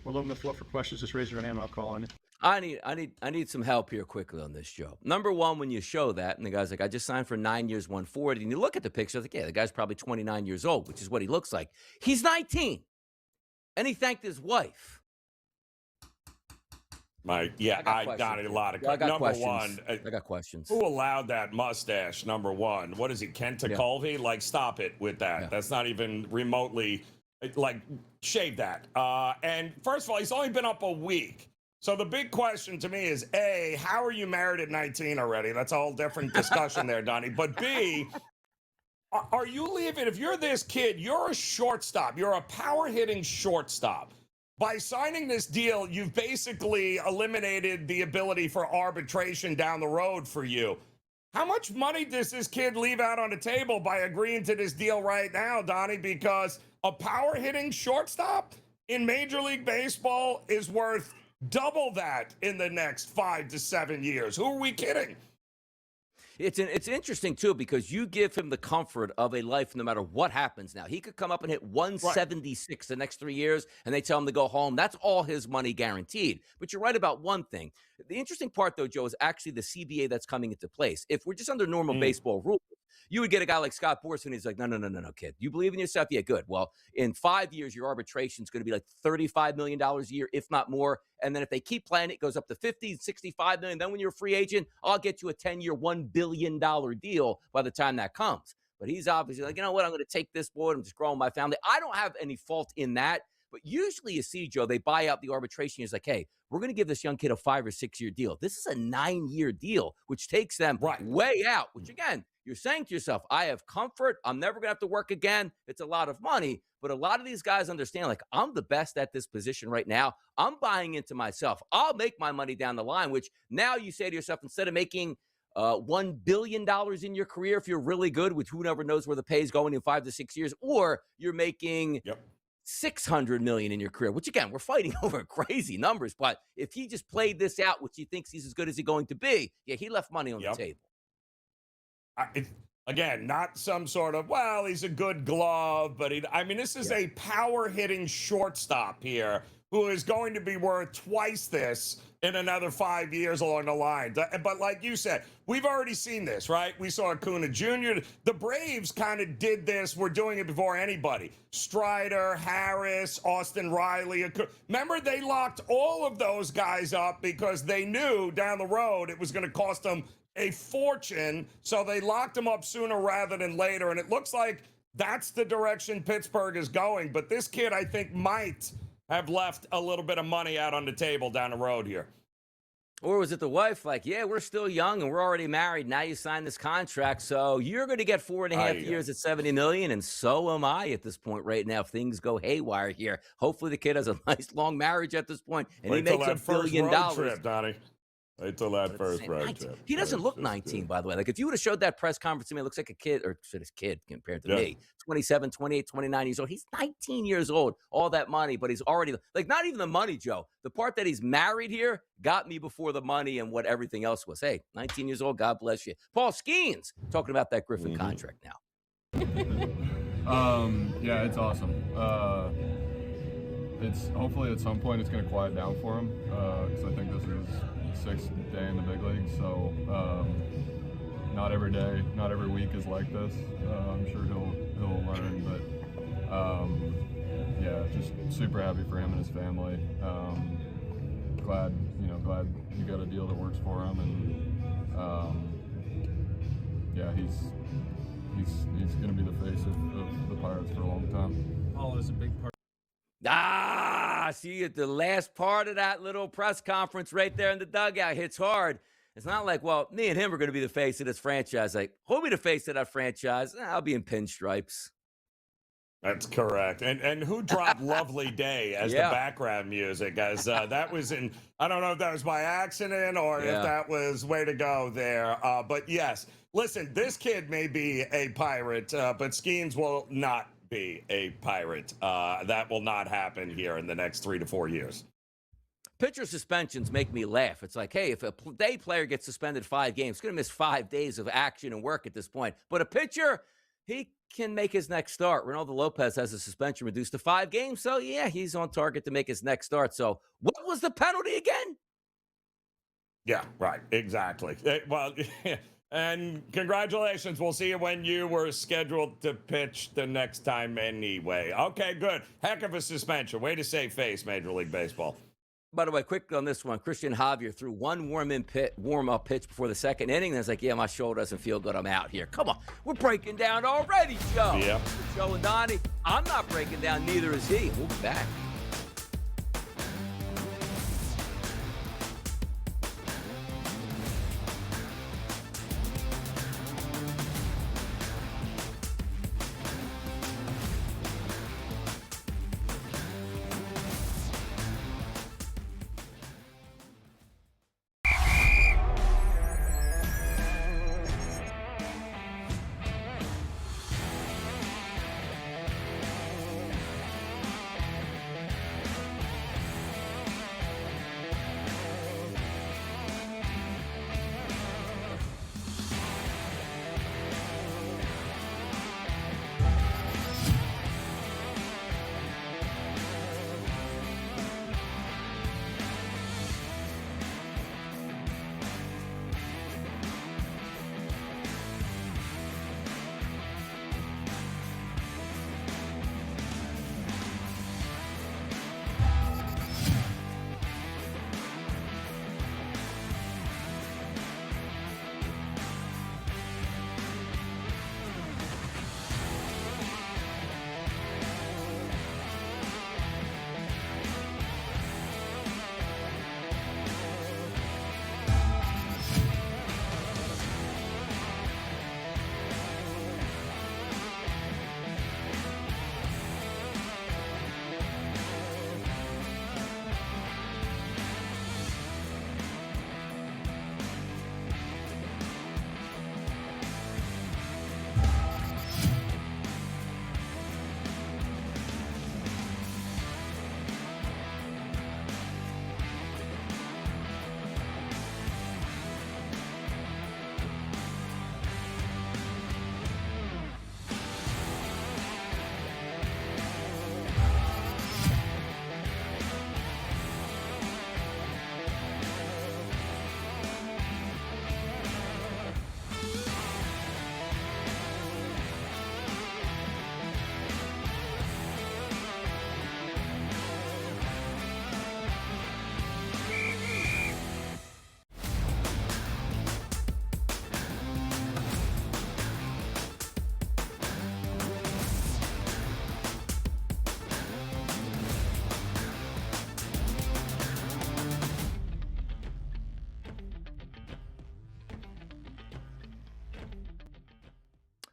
We'll open the floor for questions. Just raise your hand and I'll call on you. I need some help here quickly on this, Joe. Number one, when you show that, and the guy's like, I just signed for 9 years, 140, and you look at the picture, like, yeah, the guy's probably 29 years old, which is what he looks like. He's 19, and he thanked his wife. I got a lot of questions. Number one, I got questions. Who allowed that mustache? Number one, what is he, Kent Colvey? Like, stop it with that. Yeah. That's not even remotely, like, shave that. And first of all, he's only been up a week. So the big question to me is, A, how are you married at 19 already? That's a whole different discussion there, Donnie. But B, are you leaving? If you're this kid, you're a shortstop. You're a power-hitting shortstop. By signing this deal, you've basically eliminated the ability for arbitration down the road for you. How much money does this kid leave out on the table by agreeing to this deal right now, Donnie? Because a power-hitting shortstop in Major League Baseball is worth double that in the next 5 to 7 years. Who are we kidding? It's interesting, too, because you give him the comfort of a life no matter what happens now. He could come up and hit 176 the next 3 years, and they tell him to go home. That's all his money guaranteed. But you're right about one thing. The interesting part, though, Joe, is actually the CBA that's coming into place. If we're just under normal baseball rules, you would get a guy like Scott Boras, and he's like, no, kid. You believe in yourself? Yeah, good. Well, in 5 years, your arbitration is going to be like $35 million a year, if not more. And then if they keep playing, it goes up to $50, $65 million. Then when you're a free agent, I'll get you a 10-year, $1 billion deal by the time that comes. But he's obviously like, you know what? I'm going to take this board. I'm just growing my family. I don't have any fault in that. But usually you see, Joe, they buy out the arbitration. He's like, hey, we're going to give this young kid a 5 or 6 year deal. This is a 9-year deal, which takes them way out, which, again, you're saying to yourself, I have comfort. I'm never going to have to work again. It's a lot of money. But a lot of these guys understand, like, I'm the best at this position right now. I'm buying into myself. I'll make my money down the line, which now you say to yourself, instead of making $1 billion in your career, if you're really good, which who never knows where the pay is going in 5 to 6 years, or you're making $600 million in your career, which, again, we're fighting over crazy numbers. But if he just played this out, which he thinks he's as good as he's going to be, yeah, he left money on the table. Again, not some sort of, well, he's a good glove, but this is a power-hitting shortstop here who is going to be worth twice this in another 5 years along the line. But like you said, we've already seen this, right? We saw Acuna Jr. The Braves kind of did this. We're doing it before anybody. Strider, Harris, Austin Riley. Remember, they locked all of those guys up because they knew down the road it was going to cost them a fortune, so they locked him up sooner rather than later, and it looks like that's the direction Pittsburgh is going. But this kid, I think, might have left a little bit of money out on the table down the road here. Or was it the wife like, yeah, we're still young and we're already married. Now you sign this contract, so you're going to get 4.5 years at $70 million, and so am I at this point right now if things go haywire here. Hopefully the kid has a nice long marriage at this point, and Wait he makes till $1 billion. road trip, Donnie. Wait till that first road 19. trip. He doesn't look 19, by the way. Like, if you would have showed that press conference to me, it looks like a kid, or should his kid compared to me, 27, 28, 29 years old. He's 19 years old, all that money, but he's already, like, not even the money, Joe. The part that he's married here got me before the money and what everything else was. Hey, 19 years old, God bless you. Paul Skeens talking about that Griffin contract now. Yeah, it's awesome. It's hopefully at some point it's going to quiet down for him because I think this is his 6th day in the big leagues. So not every day, not every week is like this. I'm sure he'll learn, but yeah, just super happy for him and his family. Glad he got a deal that works for him, and yeah, he's going to be the face of the Pirates for a long time. Paul is a big part. See, at the last part of that little press conference right there in the dugout hits hard. It's not like, well, me and him are going to be the face of this franchise. Like, who'll be the face of that franchise? I'll be in pinstripes. That's correct. And who dropped Lovely Day as the background music? As that was in, I don't know if that was by accident or if that was way to go there. But yes, listen, this kid may be a Pirate, but Skeens will not be a Pirate. That will not happen here in the next 3 to 4 years. Pitcher suspensions make me laugh. It's like, hey, if a day player gets suspended 5 games, he's going to miss 5 days of action and work at this point. But a pitcher, he can make his next start. Ronaldo Lopez has a suspension reduced to 5 games. So, yeah, he's on target to make his next start. So, what was the penalty again? Yeah, right. Exactly. Well, and congratulations. We'll see you when you were scheduled to pitch the next time anyway. Okay, good. Heck of a suspension. Way to save face, Major League Baseball. By the way, quick on this one, Christian Javier threw one warm-up pitch before the second inning. And it's like, yeah, my shoulder doesn't feel good. I'm out here. Come on. We're breaking down already, Joe. Yep. Joe and Donnie. I'm not breaking down. Neither is he. We'll be back.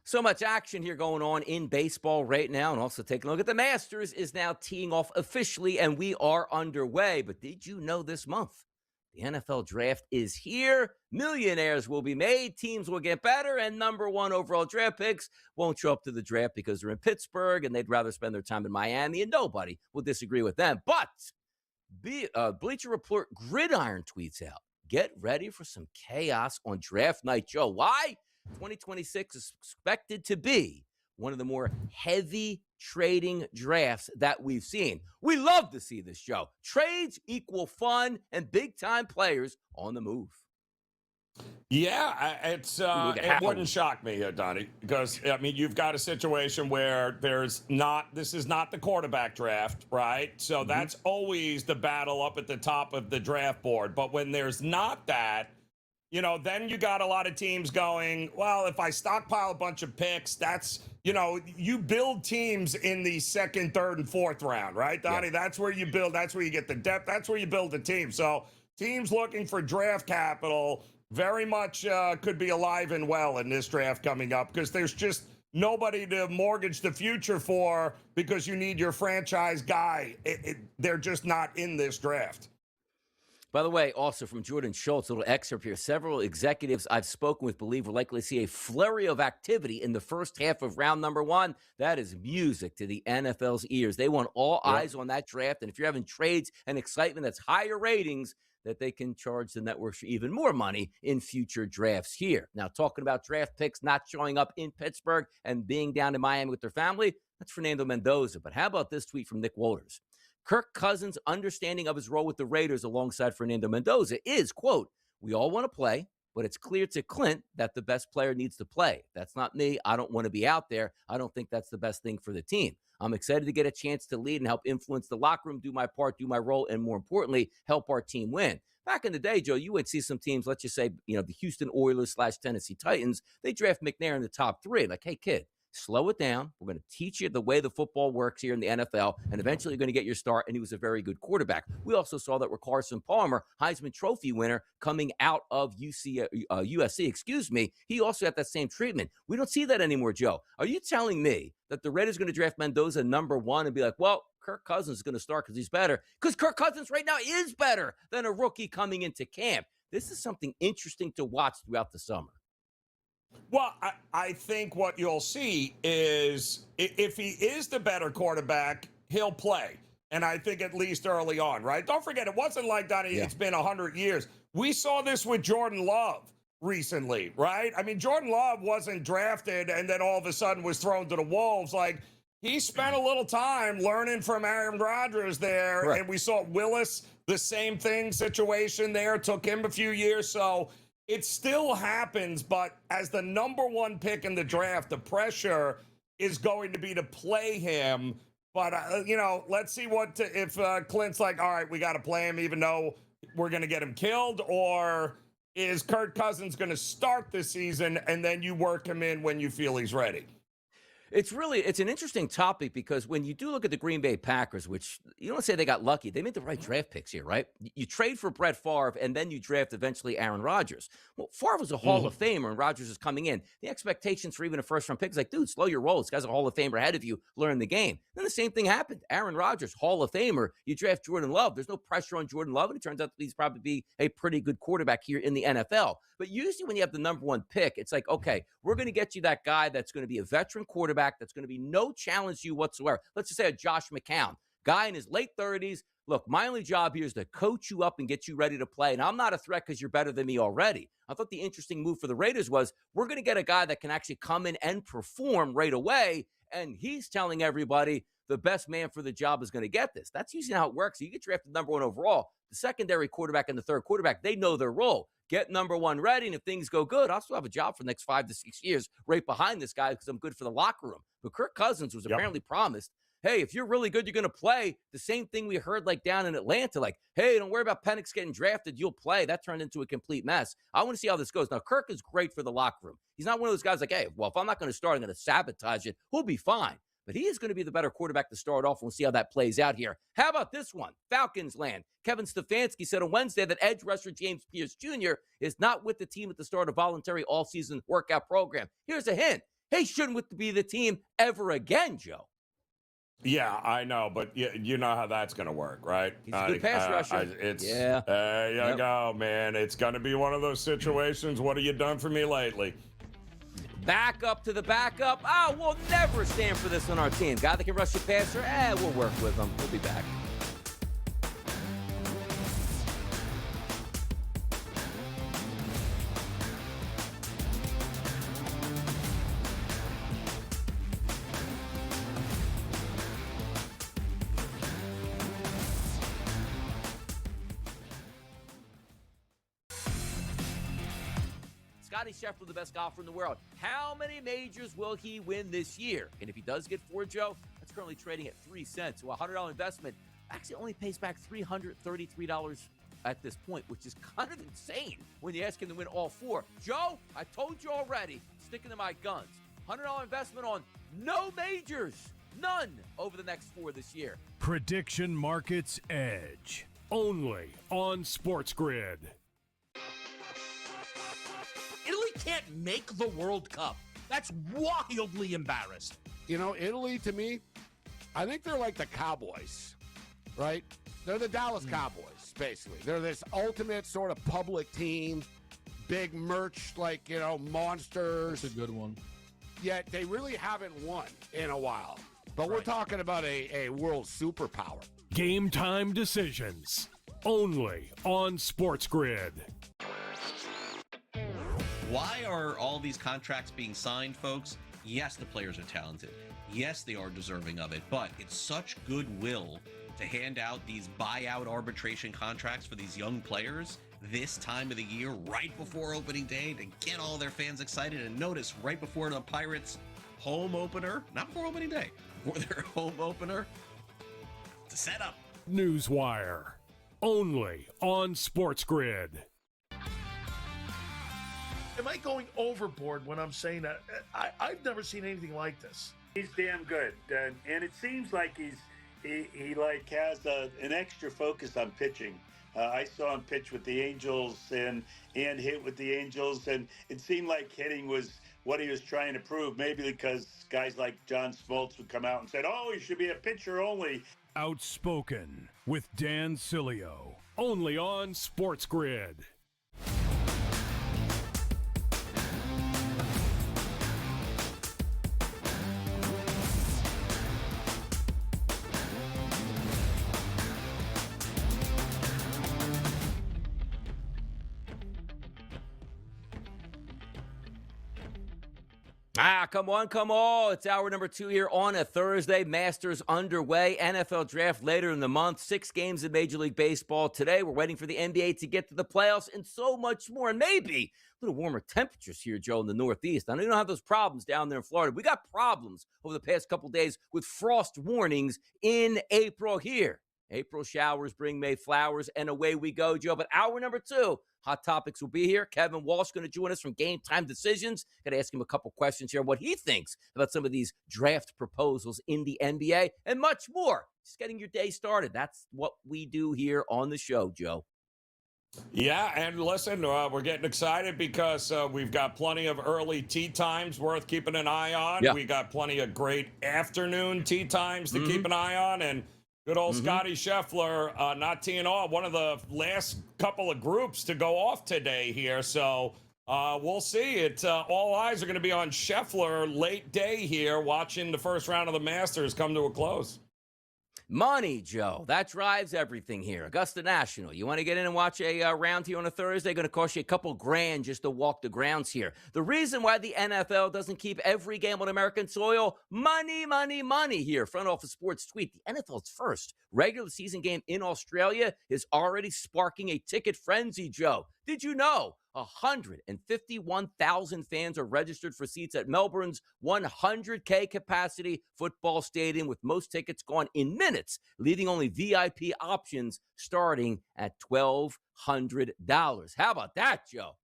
So much action here going on in baseball right now. And also taking a look at the Masters is now teeing off officially, and we are underway. But did you know this month the NFL draft is here? Millionaires will be made, teams will get better, and number one overall draft picks won't show up to the draft because they're in Pittsburgh and they'd rather spend their time in Miami, and nobody will disagree with them. But Bleacher Report Gridiron tweets out, get ready for some chaos on draft night, Joe. Why? 2026 is expected to be one of the more heavy trading drafts that we've seen. We love to see this, Joe. Trades equal fun and big-time players on the move. Yeah, it wouldn't shock me, Donnie, because, I mean, you've got a situation where this is not the quarterback draft, right? So that's always the battle up at the top of the draft board. But when there's not that, you know, then you got a lot of teams going, well, if I stockpile a bunch of picks, that's, you know, you build teams in the second, third, and fourth round, right, Donnie? Yeah. That's where you build. That's where you get the depth. That's where you build the team. So teams looking for draft capital very much could be alive and well in this draft coming up, because there's just nobody to mortgage the future for because you need your franchise guy. They're just not in this draft. By the way, also from Jordan Schultz, a little excerpt here. Several executives I've spoken with believe we're likely to see a flurry of activity in the first half of round number one. That is music to the NFL's ears. They want all eyes on that draft. And if you're having trades and excitement, that's higher ratings that they can charge the networks for even more money in future drafts here. Now, talking about draft picks not showing up in Pittsburgh and being down in Miami with their family, that's Fernando Mendoza. But how about this tweet from Nick Walters? Kirk Cousins' understanding of his role with the Raiders alongside Fernando Mendoza is, quote, we all want to play, but it's clear to Clint that the best player needs to play. That's not me. I don't want to be out there. I don't think that's the best thing for the team. I'm excited to get a chance to lead and help influence the locker room, do my part, do my role, and more importantly, help our team win. Back in the day, Joe, you would see some teams, let's just say, you know, the Houston Oilers / Tennessee Titans, they draft McNair in the top 3. Like, hey, kid, slow it down. We're going to teach you the way the football works here in the NFL, and eventually you're going to get your start, and he was a very good quarterback. We also saw that with Carson Palmer, Heisman Trophy winner, coming out of USC, he also had that same treatment. We don't see that anymore, Joe. Are you telling me that the Raiders are going to draft Mendoza number 1 and be like, well, Kirk Cousins is going to start because he's better? Because Kirk Cousins right now is better than a rookie coming into camp. This is something interesting to watch throughout the summer. Well, I think what you'll see is if he is the better quarterback, he'll play. And I think at least early on, right? Don't forget, it wasn't like, Donnie, it's been 100 years. We saw this with Jordan Love recently, right? I mean, Jordan Love wasn't drafted and then all of a sudden was thrown to the wolves. Like, he spent a little time learning from Aaron Rodgers there. Correct. And we saw Willis, the same thing situation there. Took him a few years. So it still happens, but as the number 1 pick in the draft, the pressure is going to be to play him. But, you know, let's see if Clint's like, all right, we got to play him even though we're going to get him killed, or is Kirk Cousins going to start the season and then you work him in when you feel he's ready? It's an interesting topic, because when you do look at the Green Bay Packers, which you don't say they got lucky, they made the right draft picks here, right? You trade for Brett Favre and then you draft eventually Aaron Rodgers. Well, Favre was a Hall of Famer and Rodgers is coming in. The expectations for even a first-round pick is like, dude, slow your roll. This guy's a Hall of Famer ahead of you. Learn the game. Then the same thing happened. Aaron Rodgers, Hall of Famer. You draft Jordan Love. There's no pressure on Jordan Love, and it turns out that he's probably be a pretty good quarterback here in the NFL. But usually when you have the number 1 pick, it's like, okay, we're going to get you that guy that's going to be a veteran quarterback that's going to be no challenge to you whatsoever. Let's just say a Josh McCown, guy in his late 30s. Look, my only job here is to coach you up and get you ready to play, and I'm not a threat because you're better than me already. I thought the interesting move for the Raiders was we're going to get a guy that can actually come in and perform right away, and he's telling everybody the best man for the job is going to get this. That's usually how it works. You get drafted number 1 overall. The secondary quarterback and the third quarterback, they know their role. Get number 1 ready, and if things go good, I'll still have a job for the next 5 to 6 years right behind this guy because I'm good for the locker room. But Kirk Cousins was apparently promised, hey, if you're really good, you're going to play. The same thing we heard like down in Atlanta, like, hey, don't worry about Penix getting drafted. You'll play. That turned into a complete mess. I want to see how this goes. Now, Kirk is great for the locker room. He's not one of those guys like, hey, well, if I'm not going to start, I'm going to sabotage it. He'll be fine. But he is going to be the better quarterback to start off. We'll see how that plays out here. How about this one? Falcons land. Kevin Stefanski said on Wednesday that edge rusher James Pierce Jr. is not with the team at the start of voluntary all-season workout program. Here's a hint. he shouldn't be the team ever again, Joe. Yeah, I know, but you know how that's going to work, right? He's a good pass rusher. There you go, man. It's going to be one of those situations. What have you done for me lately? Back up to the backup. We'll never stand for this on our team. Guy that can rush a passer, we'll work with him. We'll be back. Scotty Scheffler, the best golfer in the world. How many majors will he win this year? And if he does get 4, Joe, that's currently trading at 3 cents. So a $100 investment actually only pays back $333 at this point, which is kind of insane when you ask him to win all 4. Joe, I told you already, sticking to my guns. $100 investment on no majors. None over the next 4 this year. Prediction Markets Edge. Only on SportsGrid. Italy can't make the World Cup. That's wildly embarrassed. You know, Italy, to me, I think they're like the Cowboys, right? They're the Dallas Cowboys, basically. They're this ultimate sort of public team, big merch, like, you know, monsters. That's a good one. Yet they really haven't won in a while. But we're talking about a world superpower. Game time decisions. Only on SportsGrid. Why are all these contracts being signed, folks? Yes, the players are talented. Yes, they are deserving of it, but it's such goodwill to hand out these buyout arbitration contracts for these young players this time of the year, right before opening day, to get all their fans excited. And notice, right before the Pirates' home opener, not before opening day, before their home opener, to set up. Newswire. Only on SportsGrid. Am I going overboard when I'm saying that? I've never seen anything like this. He's damn good, and it seems like he like has an extra focus on pitching. I saw him pitch with the Angels and hit with the Angels, and it seemed like hitting was what he was trying to prove. Maybe because guys like John Smoltz would come out and said, "Oh, he should be a pitcher only." Outspoken with Dan Cilio. Only on SportsGrid. Come on. It's hour number 2 here on a Thursday. Masters underway. NFL draft later in the month. 6 games in Major League Baseball today. We're waiting for the NBA to get to the playoffs and so much more. And maybe a little warmer temperatures here, Joe, in the Northeast. I know you don't have those problems down there in Florida. We got problems over the past couple days with frost warnings in April here. April showers bring May flowers, and away we go, Joe. But hour number 2, Hot Topics will be here. Kevin Walsh going to join us from Game Time Decisions. Got to ask him a couple questions here, what he thinks about some of these draft proposals in the NBA, and much more. Just getting your day started. That's what we do here on the show, Joe. Yeah, and listen, we're getting excited because we've got plenty of early tee times worth keeping an eye on. Yeah. We got plenty of great afternoon tee times to keep an eye on, and good old Scotty Scheffler, not teeing off, one of the last couple of groups to go off today here. So we'll see. All eyes are going to be on Scheffler late day here, watching the first round of the Masters come to a close. Money, Joe. That drives everything here. Augusta National. You want to get in and watch a round here on a Thursday? Going to cost you a couple grand just to walk the grounds here. The reason why the NFL doesn't keep every game on American soil, money, money, money here. Front Office Sports tweet, the NFL's first regular season game in Australia is already sparking a ticket frenzy, Joe. Did you know 151,000 fans are registered for seats at Melbourne's 100K capacity football stadium, with most tickets gone in minutes, leaving only VIP options starting at $1,200. How about that, Joe?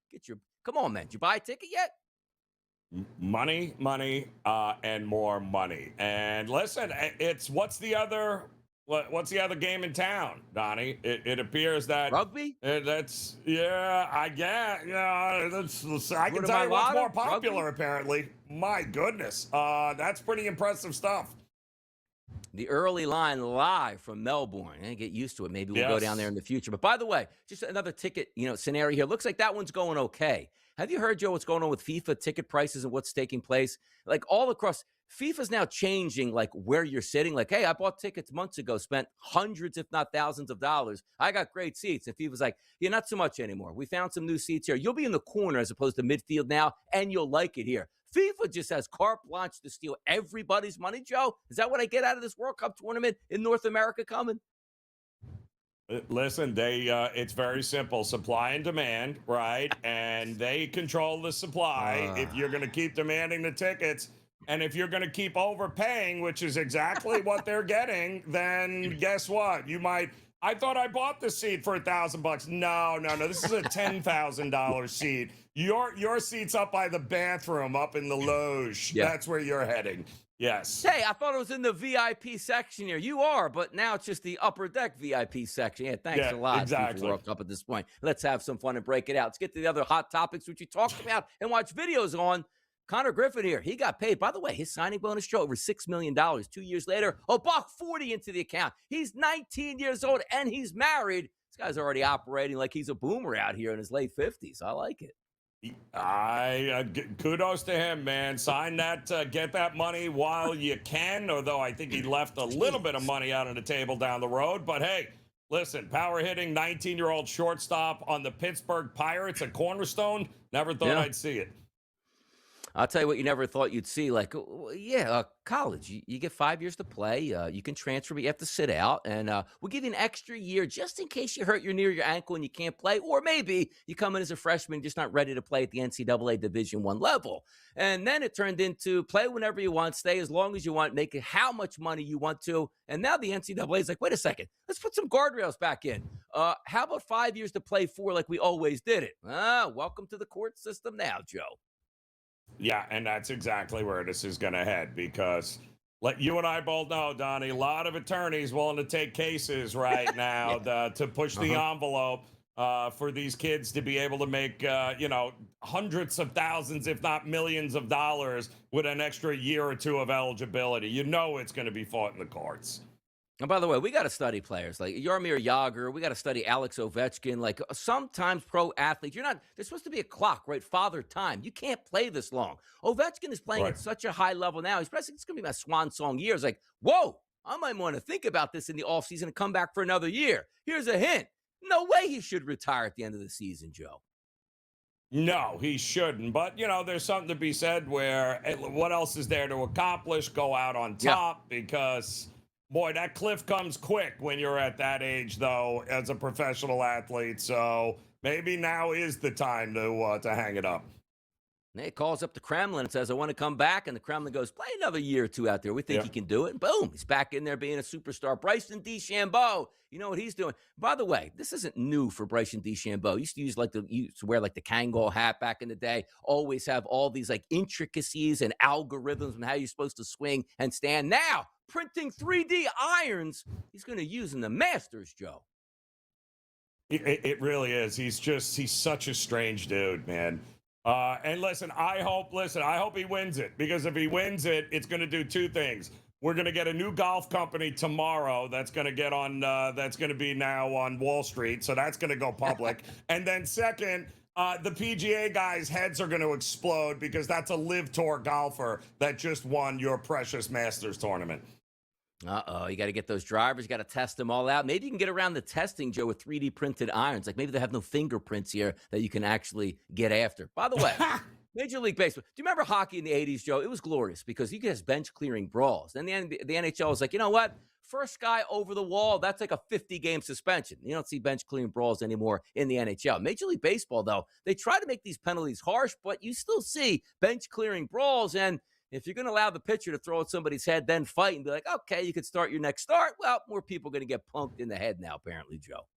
Come on, man. Did you buy a ticket yet? Money, and more money. And listen, what's the other What's the other game in town, Donnie? It appears that Rugby? That's I guess I can tell you what's more popular. Rugby? Apparently, my goodness, that's pretty impressive stuff. The early line live from Melbourne. Get used to it. Maybe we'll go down there in the future. But by the way, just another ticket, scenario here. Looks like that one's going okay. Have you heard, Joe, what's going on with FIFA ticket prices and what's taking place? Like all across, FIFA's now changing like where you're sitting. Like, hey, I bought tickets months ago, spent hundreds, if not thousands of dollars. I got great seats. And FIFA's like, yeah, not so much anymore. We found some new seats here. You'll be in the corner as opposed to midfield now, and you'll like it here. FIFA just has carte blanche to steal everybody's money, Joe. Is that what I get out of this World Cup tournament in North America coming? Listen, it's very simple. Supply and demand, right? And they control the supply. If you're going to keep demanding the tickets, and if you're going to keep overpaying, which is exactly what they're getting, then guess what? I thought I bought the seat for $1,000. No. This is a $10,000 seat. Your seat's up by the bathroom, up in the loge. Yeah. That's where you're heading. Yes. Hey, I thought it was in the VIP section here. You are, but now it's just the upper deck VIP section. Yeah, thanks a lot. Exactly. World Cup at this point. Let's have some fun and break it out. Let's get to the other hot topics which you talked about and watch videos on. Connor Griffin here. He got paid. By the way, his signing bonus show over $6 million. 2 years later, $140 into the account. He's 19 years old and he's married. This guy's already operating like he's a boomer out here in his late 50s. I like it. Kudos to him, man. Sign that, get that money while you can. Although I think he left a little bit of money out on the table down the road. But hey, listen, power hitting 19-year-old shortstop on the Pittsburgh Pirates, a cornerstone. Never thought I'd see it. I'll tell you what you never thought you'd see. Like, college. You get 5 years to play. You can transfer, but you have to sit out. And we'll give you an extra year just in case you hurt your knee or your ankle and you can't play. Or maybe you come in as a freshman, just not ready to play at the NCAA Division I level. And then it turned into play whenever you want, stay as long as you want, make it how much money you want to. And now the NCAA is like, wait a second, let's put some guardrails back in. How about 5 years to play for like we always did it? Welcome to the court system now, Joe. Yeah, and that's exactly where this is going to head because let you and I both know, Donnie, a lot of attorneys willing to take cases right now to push the envelope for these kids to be able to make, hundreds of thousands, if not millions of dollars with an extra year or two of eligibility. You know it's going to be fought in the courts. And by the way, we got to study players like Jaromir Jagr. We got to study Alex Ovechkin. Like sometimes pro athletes, there's supposed to be a clock, right? Father time. You can't play this long. Ovechkin is playing at such a high level now. It's going to be my swan song year. It's like, whoa, I might want to think about this in the offseason and come back for another year. Here's a hint. No way he should retire at the end of the season, Joe. No, he shouldn't. But, there's something to be said where what else is there to accomplish? Go out on top because... Boy, that cliff comes quick when you're at that age, though, as a professional athlete. So maybe now is the time to hang it up. And he calls up the Kremlin and says, I want to come back. And the Kremlin goes, play another year or two out there. We think he can do it. And boom, he's back in there being a superstar. Bryson DeChambeau, you know what he's doing. By the way, this isn't new for Bryson DeChambeau. He used to wear like the Kangol hat back in the day. Always have all these like intricacies and algorithms and how you're supposed to swing and stand. Now, printing 3D irons he's going to use in the Masters, Joe. It really is. He's such a strange dude, man. And listen, I hope he wins it because if he wins it, it's going to do two things. We're going to get a new golf company tomorrow that's going to get on, that's going to be now on Wall Street. So that's going to go public. And then second, the PGA guys' heads are going to explode because that's a Live Tour golfer that just won your precious Masters tournament. You got to get those drivers. You got to test them all out. Maybe you can get around the testing, Joe, with 3D printed irons. Like maybe they have no fingerprints here that you can actually get after. By the way, Major League Baseball. Do you remember hockey in the 80s, Joe? It was glorious because you could have bench clearing brawls. Then the NHL was like, you know what? First guy over the wall, that's like a 50-game suspension. You don't see bench clearing brawls anymore in the NHL. Major League Baseball, though, they try to make these penalties harsh, but you still see bench clearing brawls. And if you're going to allow the pitcher to throw at somebody's head, then fight and be like, okay, you could start your next start. Well, more people are going to get punked in the head now, apparently, Joe.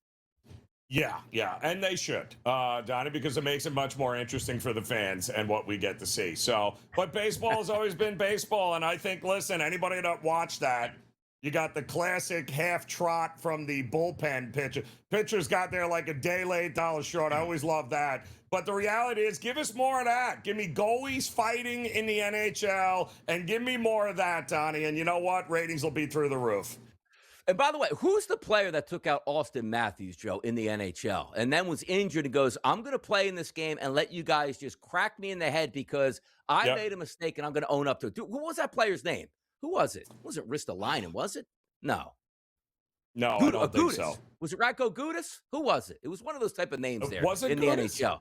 Yeah, and they should, Donnie, because it makes it much more interesting for the fans and what we get to see. So, but baseball has always been baseball, and I think, listen, anybody that watched that, You got the classic half trot from the bullpen pitcher. Pitchers got there like a day late, dollar short. I always love that. But the reality is, give us more of that. Give me goalies fighting in the NHL and give me more of that, Donnie. And you know what? Ratings will be through the roof. And by the way, who's the player that took out Austin Matthews, Joe, in the NHL and then was injured and goes, I'm going to play in this game and let you guys just crack me in the head because I made a mistake and I'm going to own up to it. Dude, who was that player's name? Who was it? Was it Ristolainen, was it? No. No, I don't think Gudis. so. Was it Ratko Gudis? Who was it? It was one of those type of names there Was it in Gudis? the NHL.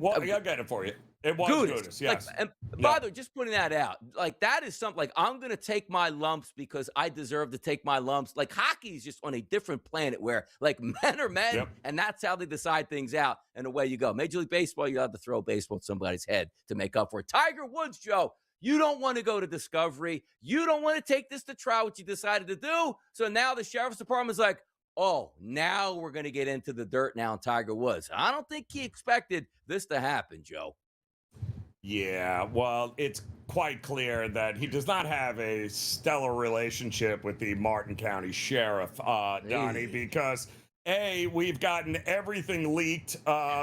Well, I'll get it for you. It was Gudis, yes. Like, and by the way, just putting that out, like that is something like I'm going to take my lumps because I deserve to take my lumps. Like hockey is just on a different planet where like men are men, and that's how they decide things out, and away you go. Major League Baseball, you have to throw a baseball at somebody's head to make up for it. Tiger Woods, Joe, you don't want to go to Discovery. You don't want to take this to trial, what you decided to do. So now the sheriff's department is like, oh, now we're going to get into the dirt now on Tiger Woods. I don't think he expected this to happen, Joe. Yeah, well, it's quite clear that he does not have a stellar relationship with the Martin County Sheriff, Donnie, because A, we've gotten everything leaked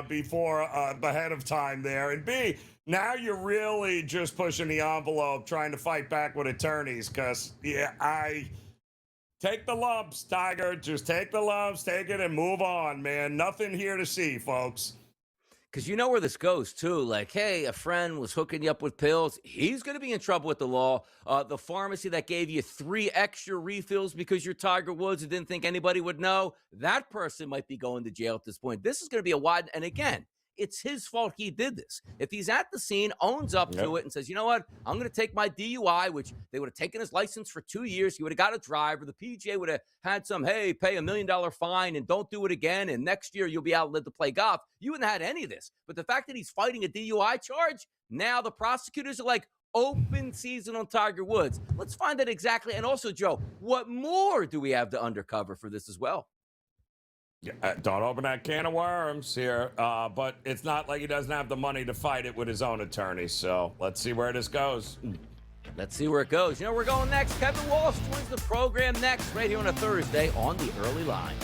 before ahead of time there, and B, now you're really just pushing the envelope trying to fight back with attorneys because, take the lumps, Tiger. Just take the lumps, take it, and move on, man. Nothing here to see, folks. Because you know where this goes, too. Like, hey, a friend was hooking you up with pills. He's going to be in trouble with the law. The pharmacy that gave you 3 extra refills because you're Tiger Woods and didn't think anybody would know, that person might be going to jail at this point. This is going to be a wide, and again, it's his fault he did this. If he's at the scene, owns up to it, and says, you know what, I'm going to take my DUI, which they would have taken his license for 2 years. He would have got a driver. The PGA would have had some, hey, pay $1 million fine and don't do it again, and next year you'll be outlived to play golf. You wouldn't have had any of this. But the fact that he's fighting a DUI charge, now the prosecutors are like, open season on Tiger Woods. Let's find out exactly. And also, Joe, what more do we have to undercover for this as well? Yeah, don't open that can of worms here. But it's not like he doesn't have the money to fight it with his own attorney. So let's see where this goes. Let's see where it goes. You know, we're going next. Kevin Walsh joins the program next, right here on a Thursday on the Early Line.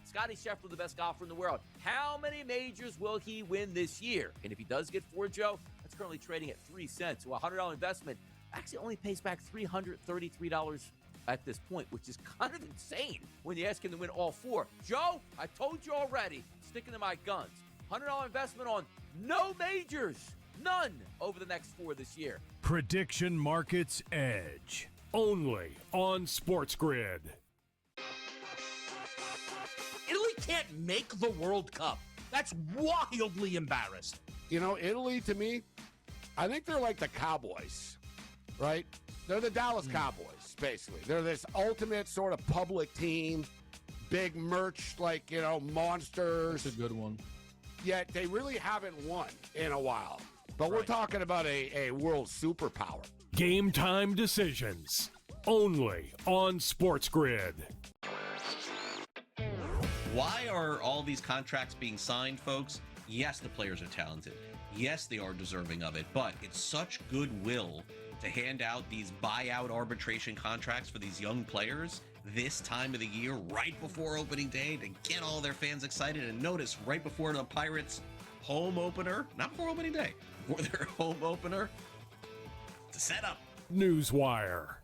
Scottie Scheffler, the best golfer in the world. How many majors will he win this year? And if he does get 4, Joe, that's currently trading at 3 cents. So a $100 investment actually only pays back $333 at this point, which is kind of insane when you ask him to win all 4. Joe, I told you already, sticking to my guns. $100 investment on no majors. None over the next 4 this year. Prediction Markets Edge. Only on SportsGrid. Italy can't make the World Cup. That's wildly embarrassed. You know, Italy, to me, I think they're like the Cowboys, right? They're the Dallas Cowboys, basically. They're this ultimate sort of public team, big merch, like, you know, monsters. That's a good one. Yet they really haven't won in a while. But we're talking about a world superpower. Game time decisions. Only on SportsGrid. Why are all these contracts being signed, folks? Yes, the players are talented. Yes, they are deserving of it, but it's such goodwill to hand out these buyout arbitration contracts for these young players this time of the year, right before opening day, to get all their fans excited. And notice, right before the Pirates' home opener, not before opening day, for their home opener, to set up. Newswire.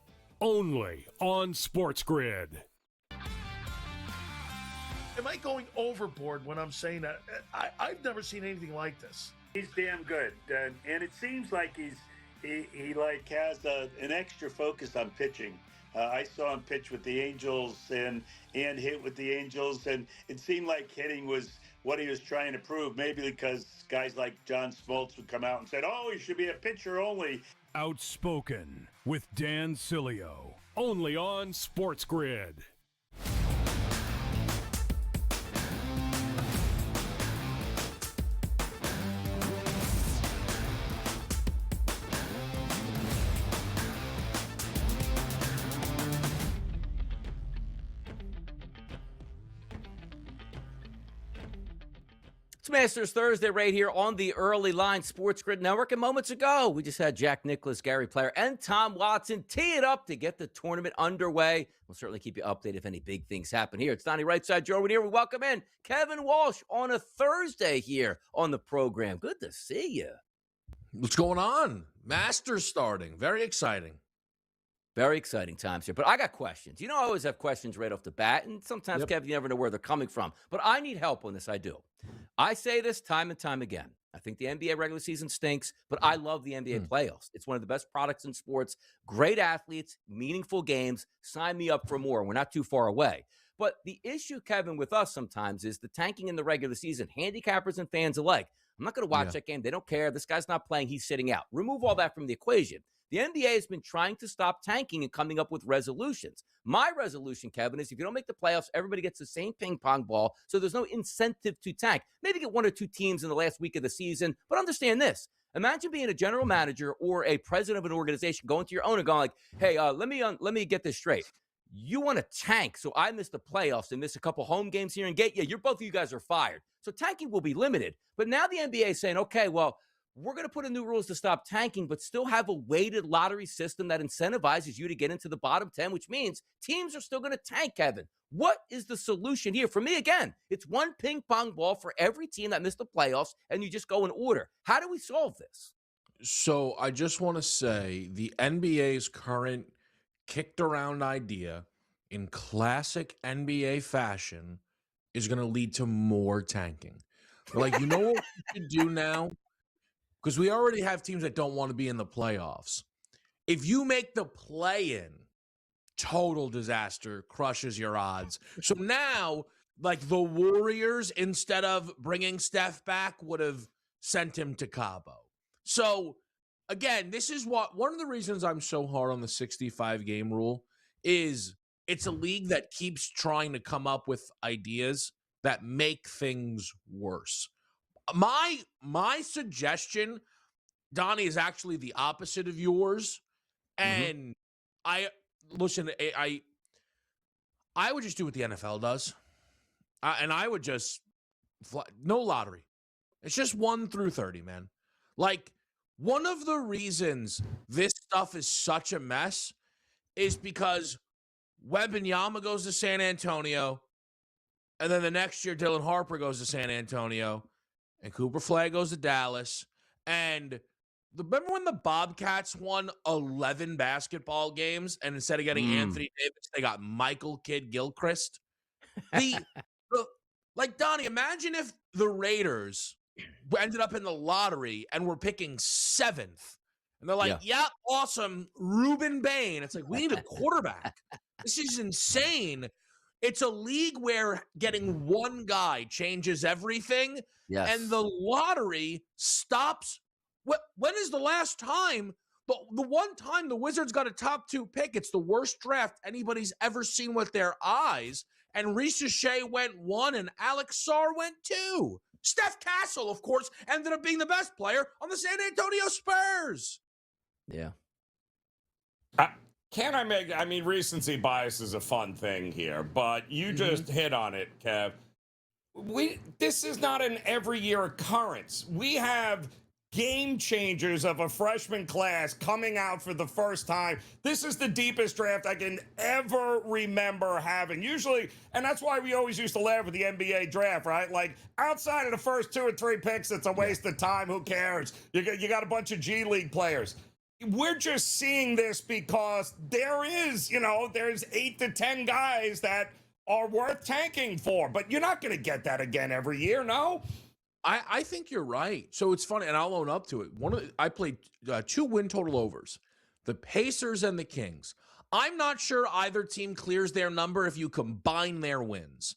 Only on SportsGrid. Am I going overboard when I'm saying that? I've never seen anything like this. He's damn good, and it seems like he like has an extra focus on pitching. I saw him pitch with the Angels and hit with the Angels, and it seemed like hitting was what he was trying to prove. Maybe because guys like John Smoltz would come out and said, "Oh, he should be a pitcher only." Outspoken with Dan Cilio. Only on SportsGrid. It's Masters Thursday right here on the Early Line SportsGrid Network. And moments ago, we just had Jack Nicklaus, Gary Player, and Tom Watson tee it up to get the tournament underway. We'll certainly keep you updated if any big things happen here. It's Donnie Rightside, Joe over here. We welcome in Kevin Walsh on a Thursday here on the program. Good to see you. What's going on? Masters starting. Very exciting. Very exciting times here. But I got questions. You know, I always have questions right off the bat. And sometimes, Kevin, you never know where they're coming from. But I need help on this. I do. I say this time and time again. I think the NBA regular season stinks, but I love the NBA playoffs. It's one of the best products in sports. Great athletes, meaningful games. Sign me up for more. We're not too far away. But the issue, Kevin, with us sometimes is the tanking in the regular season. Handicappers and fans alike. I'm not going to watch that game. They don't care. This guy's not playing. He's sitting out. Remove all that from the equation. The NBA has been trying to stop tanking and coming up with resolutions. My resolution, Kevin, is if you don't make the playoffs, everybody gets the same ping pong ball, so there's no incentive to tank. Maybe get one or two teams in the last week of the season, but understand this. Imagine being a general manager or a president of an organization going to your owner going like, hey, let me get this straight. You want to tank, so I miss the playoffs and miss a couple home games here and both of you guys are fired. So tanking will be limited. But now the NBA is saying, okay, well, we're going to put in new rules to stop tanking, but still have a weighted lottery system that incentivizes you to get into the bottom 10, which means teams are still going to tank, Kevin. What is the solution here? For me, again, it's one ping pong ball for every team that missed the playoffs, and you just go in order. How do we solve this? So I just want to say the NBA's current kicked around idea in classic NBA fashion is going to lead to more tanking. Like, you know what we should do now? Because we already have teams that don't want to be in the playoffs. If you make the play-in, total disaster, crushes your odds. So now, like the Warriors, instead of bringing Steph back, would have sent him to Cabo. So, again, this is one of the reasons I'm so hard on the 65-game rule is it's a league that keeps trying to come up with ideas that make things worse. My suggestion, Donnie, is actually the opposite of yours. And I would just do what the NFL does. And I would just no lottery. It's just 1 through 30, man. Like, one of the reasons this stuff is such a mess is because Wembanyama goes to San Antonio, and then the next year Dylan Harper goes to San Antonio, and Cooper Flagg goes to Dallas. And remember when the Bobcats won 11 basketball games, and instead of getting Anthony Davis, they got Michael Kidd-Gilchrist? Like, Donnie, imagine if the Raiders ended up in the lottery and were picking 7th. And they're like, yeah, awesome, Reuben Bain. It's like, we need a quarterback. This is insane. It's a league where getting one guy changes everything. Yes. And the lottery stops. When is the last time? But the one time the Wizards got a top 2 pick, it's the worst draft anybody's ever seen with their eyes. And Reece Shea went 1 and Alex Sarr went 2. Steph Castle, of course, ended up being the best player on the San Antonio Spurs. Yeah. Recency bias is a fun thing here, but you just hit on it, Kev. This is not an every year occurrence. We have game changers of a freshman class coming out for the first time. This is the deepest draft I can ever remember having. Usually, and that's why we always used to laugh at the NBA draft, right? Like, outside of the first 2 or 3 picks, it's a waste of time. Who cares? You got a bunch of G League players. We're just seeing this because there's 8 to 10 guys that are worth tanking for, but you're not going to get that again every year, no? I think you're right. So it's funny, and I'll own up to it. I played 2 win total overs, the Pacers and the Kings. I'm not sure either team clears their number if you combine their wins.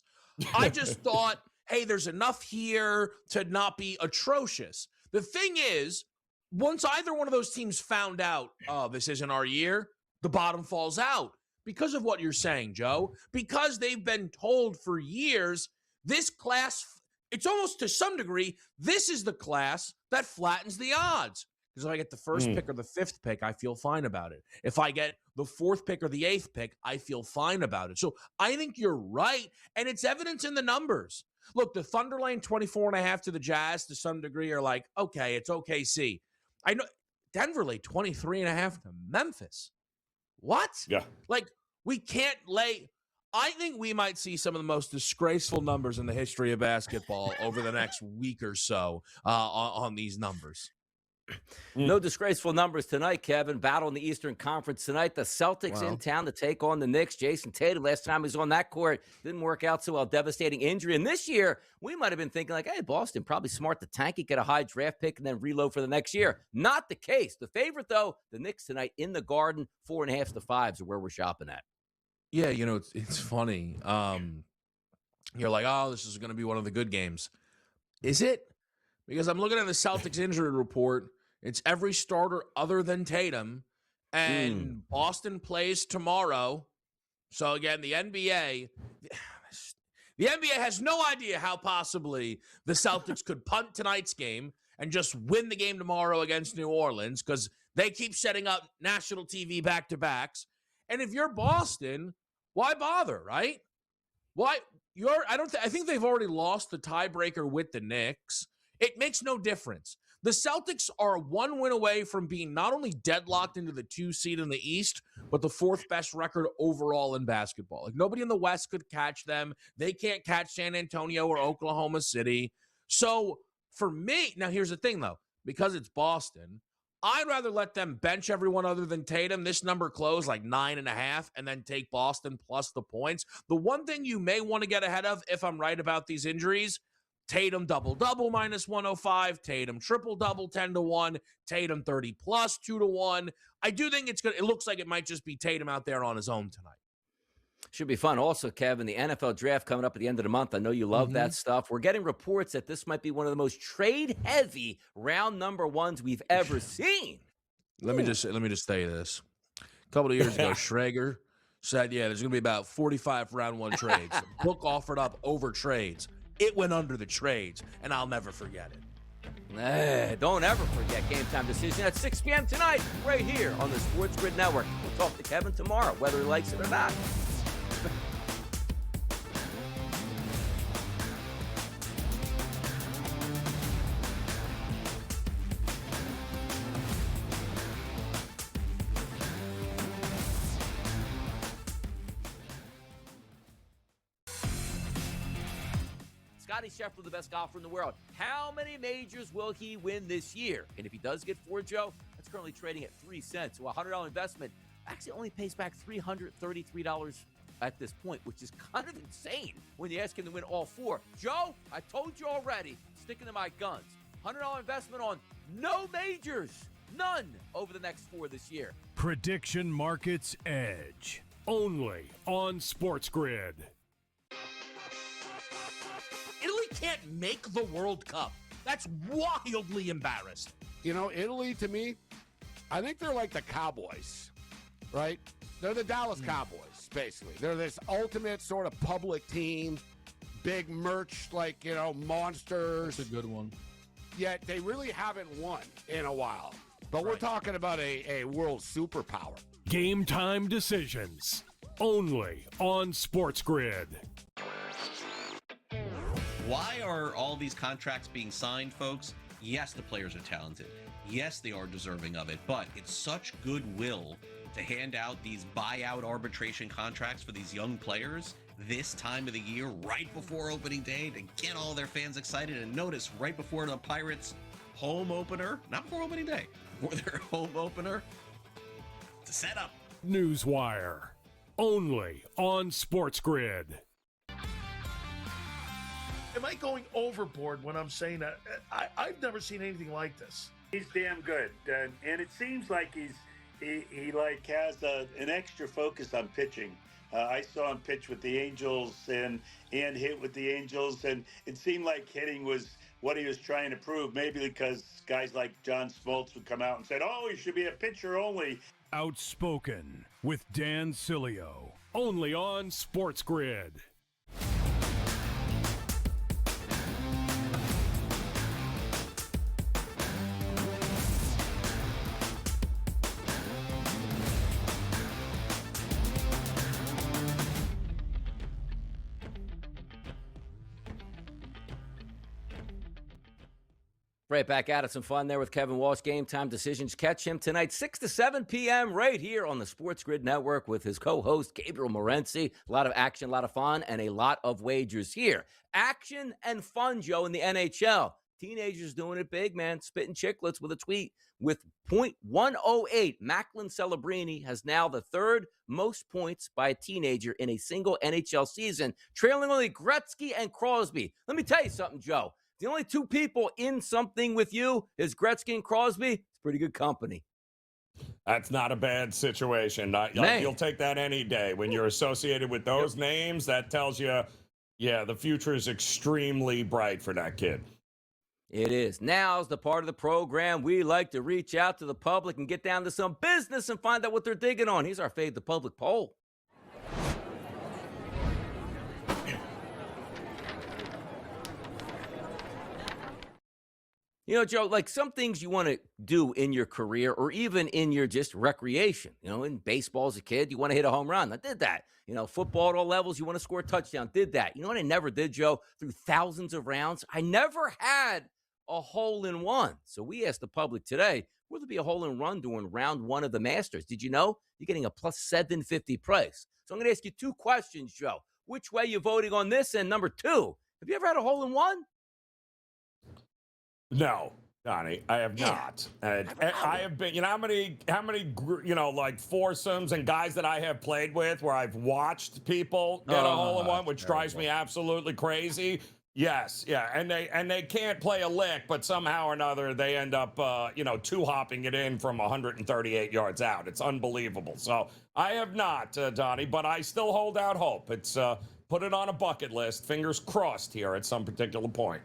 I just thought, hey, there's enough here to not be atrocious. The thing is, once either one of those teams found out, oh, this isn't our year, the bottom falls out because of what you're saying, Joe. Because they've been told for years, this class, it's almost to some degree, this is the class that flattens the odds. Because if I get the first pick or the 5th pick, I feel fine about it. If I get the 4th pick or the 8th pick, I feel fine about it. So I think you're right, and it's evidence in the numbers. Look, the Thunder laying 24.5 to the Jazz to some degree are like, okay, it's OKC. I know Denver laid 23.5 to Memphis. What? Yeah. Like, we can't lay. I think we might see some of the most disgraceful numbers in the history of basketball over the next week or so on these numbers. No disgraceful numbers tonight, Kevin. Battle in the Eastern Conference tonight. The Celtics in town to take on the Knicks. Jason Tatum, last time he was on that court, didn't work out so well. Devastating injury. And this year, we might have been thinking like, hey, Boston, probably smart to tank it, get a high draft pick, and then reload for the next year. Not the case. The favorite, though, the Knicks tonight in the Garden, 4.5 to 5s are where we're shopping at. Yeah, you know, it's funny. You're like, oh, this is going to be one of the good games. Is it? Because I'm looking at the Celtics injury report. It's every starter other than Tatum, and Boston plays tomorrow. So again, the NBA has no idea how possibly the Celtics could punt tonight's game and just win the game tomorrow against New Orleans because they keep setting up national TV back-to-backs. And if you're Boston, why bother, right? Why? I think they've already lost the tiebreaker with the Knicks. It makes no difference. The Celtics are 1 win away from being not only deadlocked into the 2 seed in the East, but the 4th best record overall in basketball. Like, nobody in the West could catch them. They can't catch San Antonio or Oklahoma City. So for me, now here's the thing though, because it's Boston, I'd rather let them bench everyone other than Tatum. This number close like 9.5 and then take Boston plus the points. The one thing you may want to get ahead of, if I'm right about these injuries, Tatum double-double minus 105, Tatum triple-double 10-1, Tatum 30 plus 2-1. I do think it looks like it might just be Tatum out there on his own tonight. Should be fun. Also, Kevin, the NFL draft coming up at the end of the month. I know you love that stuff. We're getting reports that this might be one of the most trade-heavy round number ones we've ever seen. Let me just tell you this. A couple of years ago, Schrager said, yeah, there's going to be about 45 round one trades. The book offered up over trades. It went under the trades, and I'll never forget it. Don't ever forget Game Time Decision at 6 p.m. tonight, right here on the SportsGrid Network. We'll talk to Kevin tomorrow, whether he likes it or not. Scotty Scheffler, the best golfer in the world. How many majors will he win this year? And if he does get 4, Joe, that's currently trading at 3 cents. So a $100 investment actually only pays back $333 at this point, which is kind of insane when you ask him to win all 4. Joe, I told you already, sticking to my guns. $100 investment on no majors. None over the next 4 this year. Prediction Markets Edge. Only on SportsGrid. Italy can't make the World Cup. That's wildly embarrassing. You know, Italy, to me, I think they're like the Cowboys, right? They're the Dallas Cowboys, basically. They're this ultimate sort of public team, big merch, like, you know, monsters. That's a good one. Yet they really haven't won in a while. But we're talking about a world superpower. Game Time Decisions. Only on SportsGrid. Why are all these contracts being signed, folks? Yes, the players are talented. Yes, they are deserving of it, but it's such goodwill to hand out these buyout arbitration contracts for these young players this time of the year, right before opening day, to get all their fans excited. And notice, right before the Pirates' home opener, not before opening day, for their home opener, to set up. Newswire. Only on SportsGrid. Am I going overboard when I'm saying that? I've never seen anything like this. He's damn good, and it seems like he like has an extra focus on pitching. I saw him pitch with the Angels and hit with the Angels, and it seemed like hitting was what he was trying to prove. Maybe because guys like John Smoltz would come out and said, "Oh, he should be a pitcher only." Outspoken with Dan Cilio. Only on SportsGrid. Right back at it. Some fun there with Kevin Walsh. Game time decisions. Catch him tonight, 6 to 7 p.m. right here on the Sports Grid Network with his co-host, Gabriel Morency. A lot of action, a lot of fun, and a lot of wagers here. Action and fun, Joe, in the NHL. Teenagers doing it big, man. Spitting chicklets with a tweet. With .108, Macklin Celebrini has now the third most points by a teenager in a single NHL season, trailing only Gretzky and Crosby. Let me tell you something, Joe. The only two people in something with you is Gretzky and Crosby. It's pretty good company. That's not a bad situation. You'll take that any day. When you're associated with those names, that tells you, yeah, the future is extremely bright for that kid. It is. Now's the part of the program we like to reach out to the public and get down to some business and find out what they're digging on. Here's our Fade the Public poll. You know, Joe, like some things you want to do in your career or even in your just recreation. You know, in baseball as a kid, you want to hit a home run. I did that. You know, football at all levels, you want to score a touchdown. Did that. You know what I never did, Joe? Through thousands of rounds, I never had a hole-in-one. So we asked the public today, will there be a hole-in-one during round one of the Masters? Did you know you're getting a plus 750 price? So I'm going to ask you two questions, Joe. Which way you voting on this? And number two, have you ever had a hole-in-one? No, Donnie, I have not. I have been, you know, how many, you know, like foursomes and guys that I have played with where I've watched people get a hole-in-one, which drives me absolutely crazy. Yes, yeah, and they can't play a lick, but somehow or another they end up, you know, two-hopping it in from 138 yards out. It's unbelievable. So I have not, Donnie, but I still hold out hope. It's put it on a bucket list. Fingers crossed here at some particular point.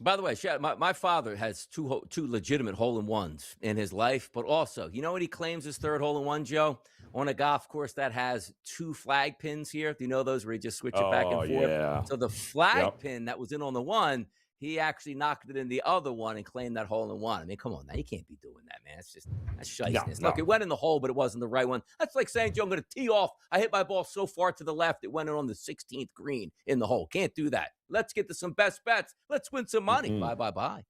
By the way, my father has two legitimate hole-in-ones in his life, but also, you know what he claims his third hole-in-one, Joe? On a golf course that has two flag pins here. Do you know those where you just switch it back and forth? Yeah. So the flag pin that was in on the one, he actually knocked it in the other one and claimed that hole-in-one. I mean, come on, now. You can't be doing that, man. That's shizness. No. Look, it went in the hole, but it wasn't the right one. That's like saying, Joe, I'm going to tee off. I hit my ball so far to the left, it went in on the 16th green in the hole. Can't do that. Let's get to some best bets. Let's win some money. Bye.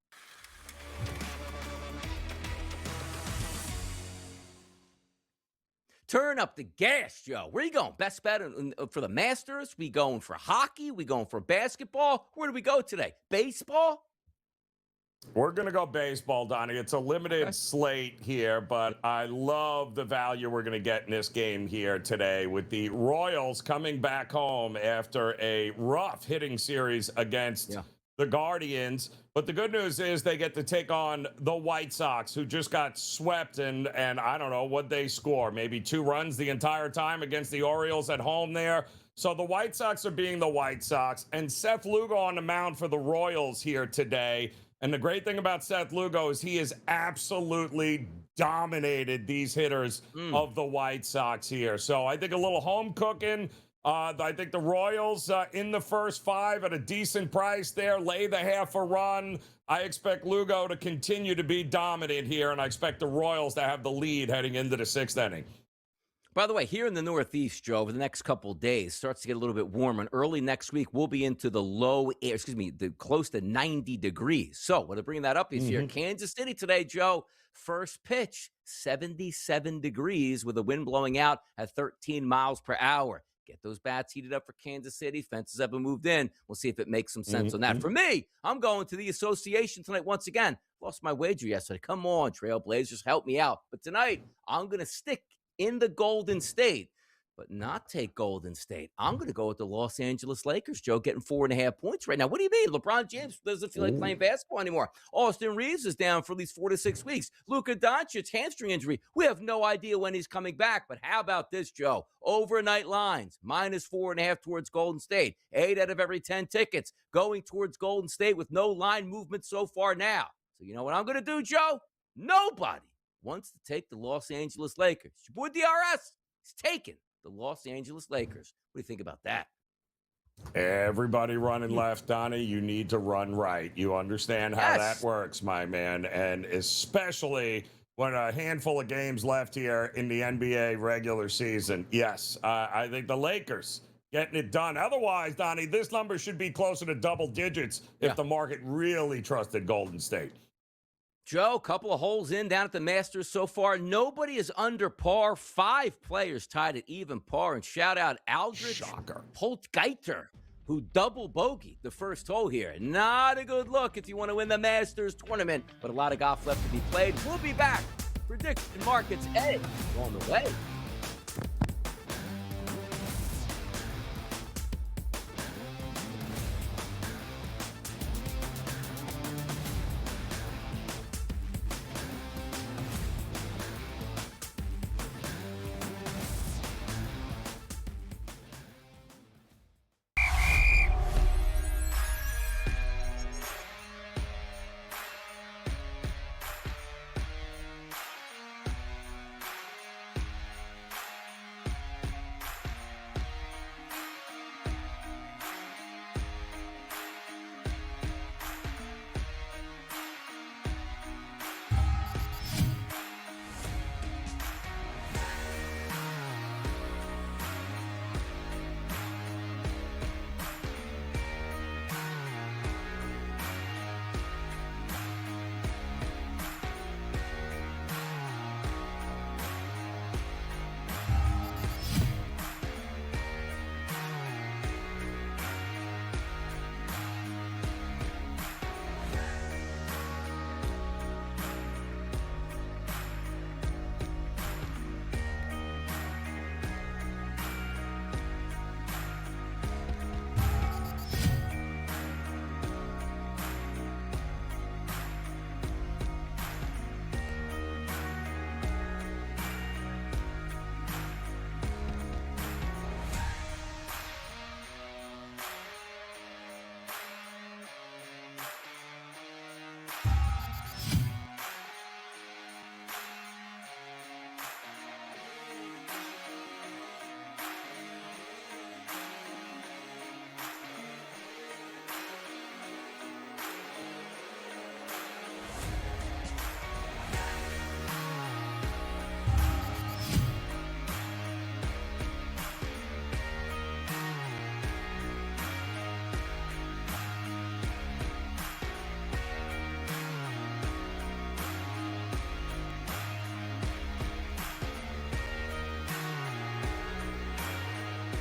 Turn up the gas, Joe. Where are you going? Best bet for the Masters? We going for hockey? We going for basketball? Where do we go today? Baseball? We're going to go baseball, Donnie. It's a limited slate here, but I love the value we're going to get in this game here today with the Royals coming back home after a rough hitting series against the Guardians. But the good news is they get to take on the White Sox, who just got swept, and I don't know what they score, maybe 2 runs the entire time against the Orioles at home there. So the White Sox are being the White Sox, and Seth Lugo on the mound for the Royals here today. And the great thing about Seth Lugo is he has absolutely dominated these hitters of the White Sox here. So I think a little home cooking. I think the Royals in the first 5 at a decent price there, lay the half a run. I expect Lugo to continue to be dominant here, and I expect the Royals to have the lead heading into the 6th inning. By the way, here in the Northeast, Joe, over the next couple of days, starts to get a little bit warmer. And early next week, we'll be into the close to 90 degrees. So what I'm bringing that up is here, Kansas City today, Joe, first pitch, 77 degrees with the wind blowing out at 13 miles per hour. Get those bats heated up for Kansas City. Fences have been moved in. We'll see if it makes some sense on that. For me, I'm going to the association tonight once again. Lost my wager yesterday. Come on, Trailblazers, help me out. But tonight, I'm going to stick in the Golden State, but not take Golden State. I'm going to go with the Los Angeles Lakers, Joe, getting 4.5 points right now. What do you mean? LeBron James doesn't feel like playing basketball anymore. Austin Reeves is down for at least 4 to 6 weeks. Luka Doncic, hamstring injury. We have no idea when he's coming back, but how about this, Joe? Overnight lines, -4.5 towards Golden State. 8 out of every 10 tickets going towards Golden State with no line movement so far now. So you know what I'm going to do, Joe? Nobody wants to take the Los Angeles Lakers. Your boy DRS is taking the Los Angeles Lakers. What do you think about that? Everybody running left, Donnie. You need to run right. You understand how that works, my man. And especially when a handful of games left here in the NBA regular season. Yes, I think the Lakers getting it done. Otherwise, Donnie, this number should be closer to double digits if the market really trusted Golden State. Joe, couple of holes in down at the Masters so far. Nobody is under par. 5 players tied at even par. And shout out Aldrich Poltgeiter, who double bogeyed the first hole here. Not a good look if you want to win the Masters tournament, but a lot of golf left to be played. We'll be back. Prediction Markets Edge on the way.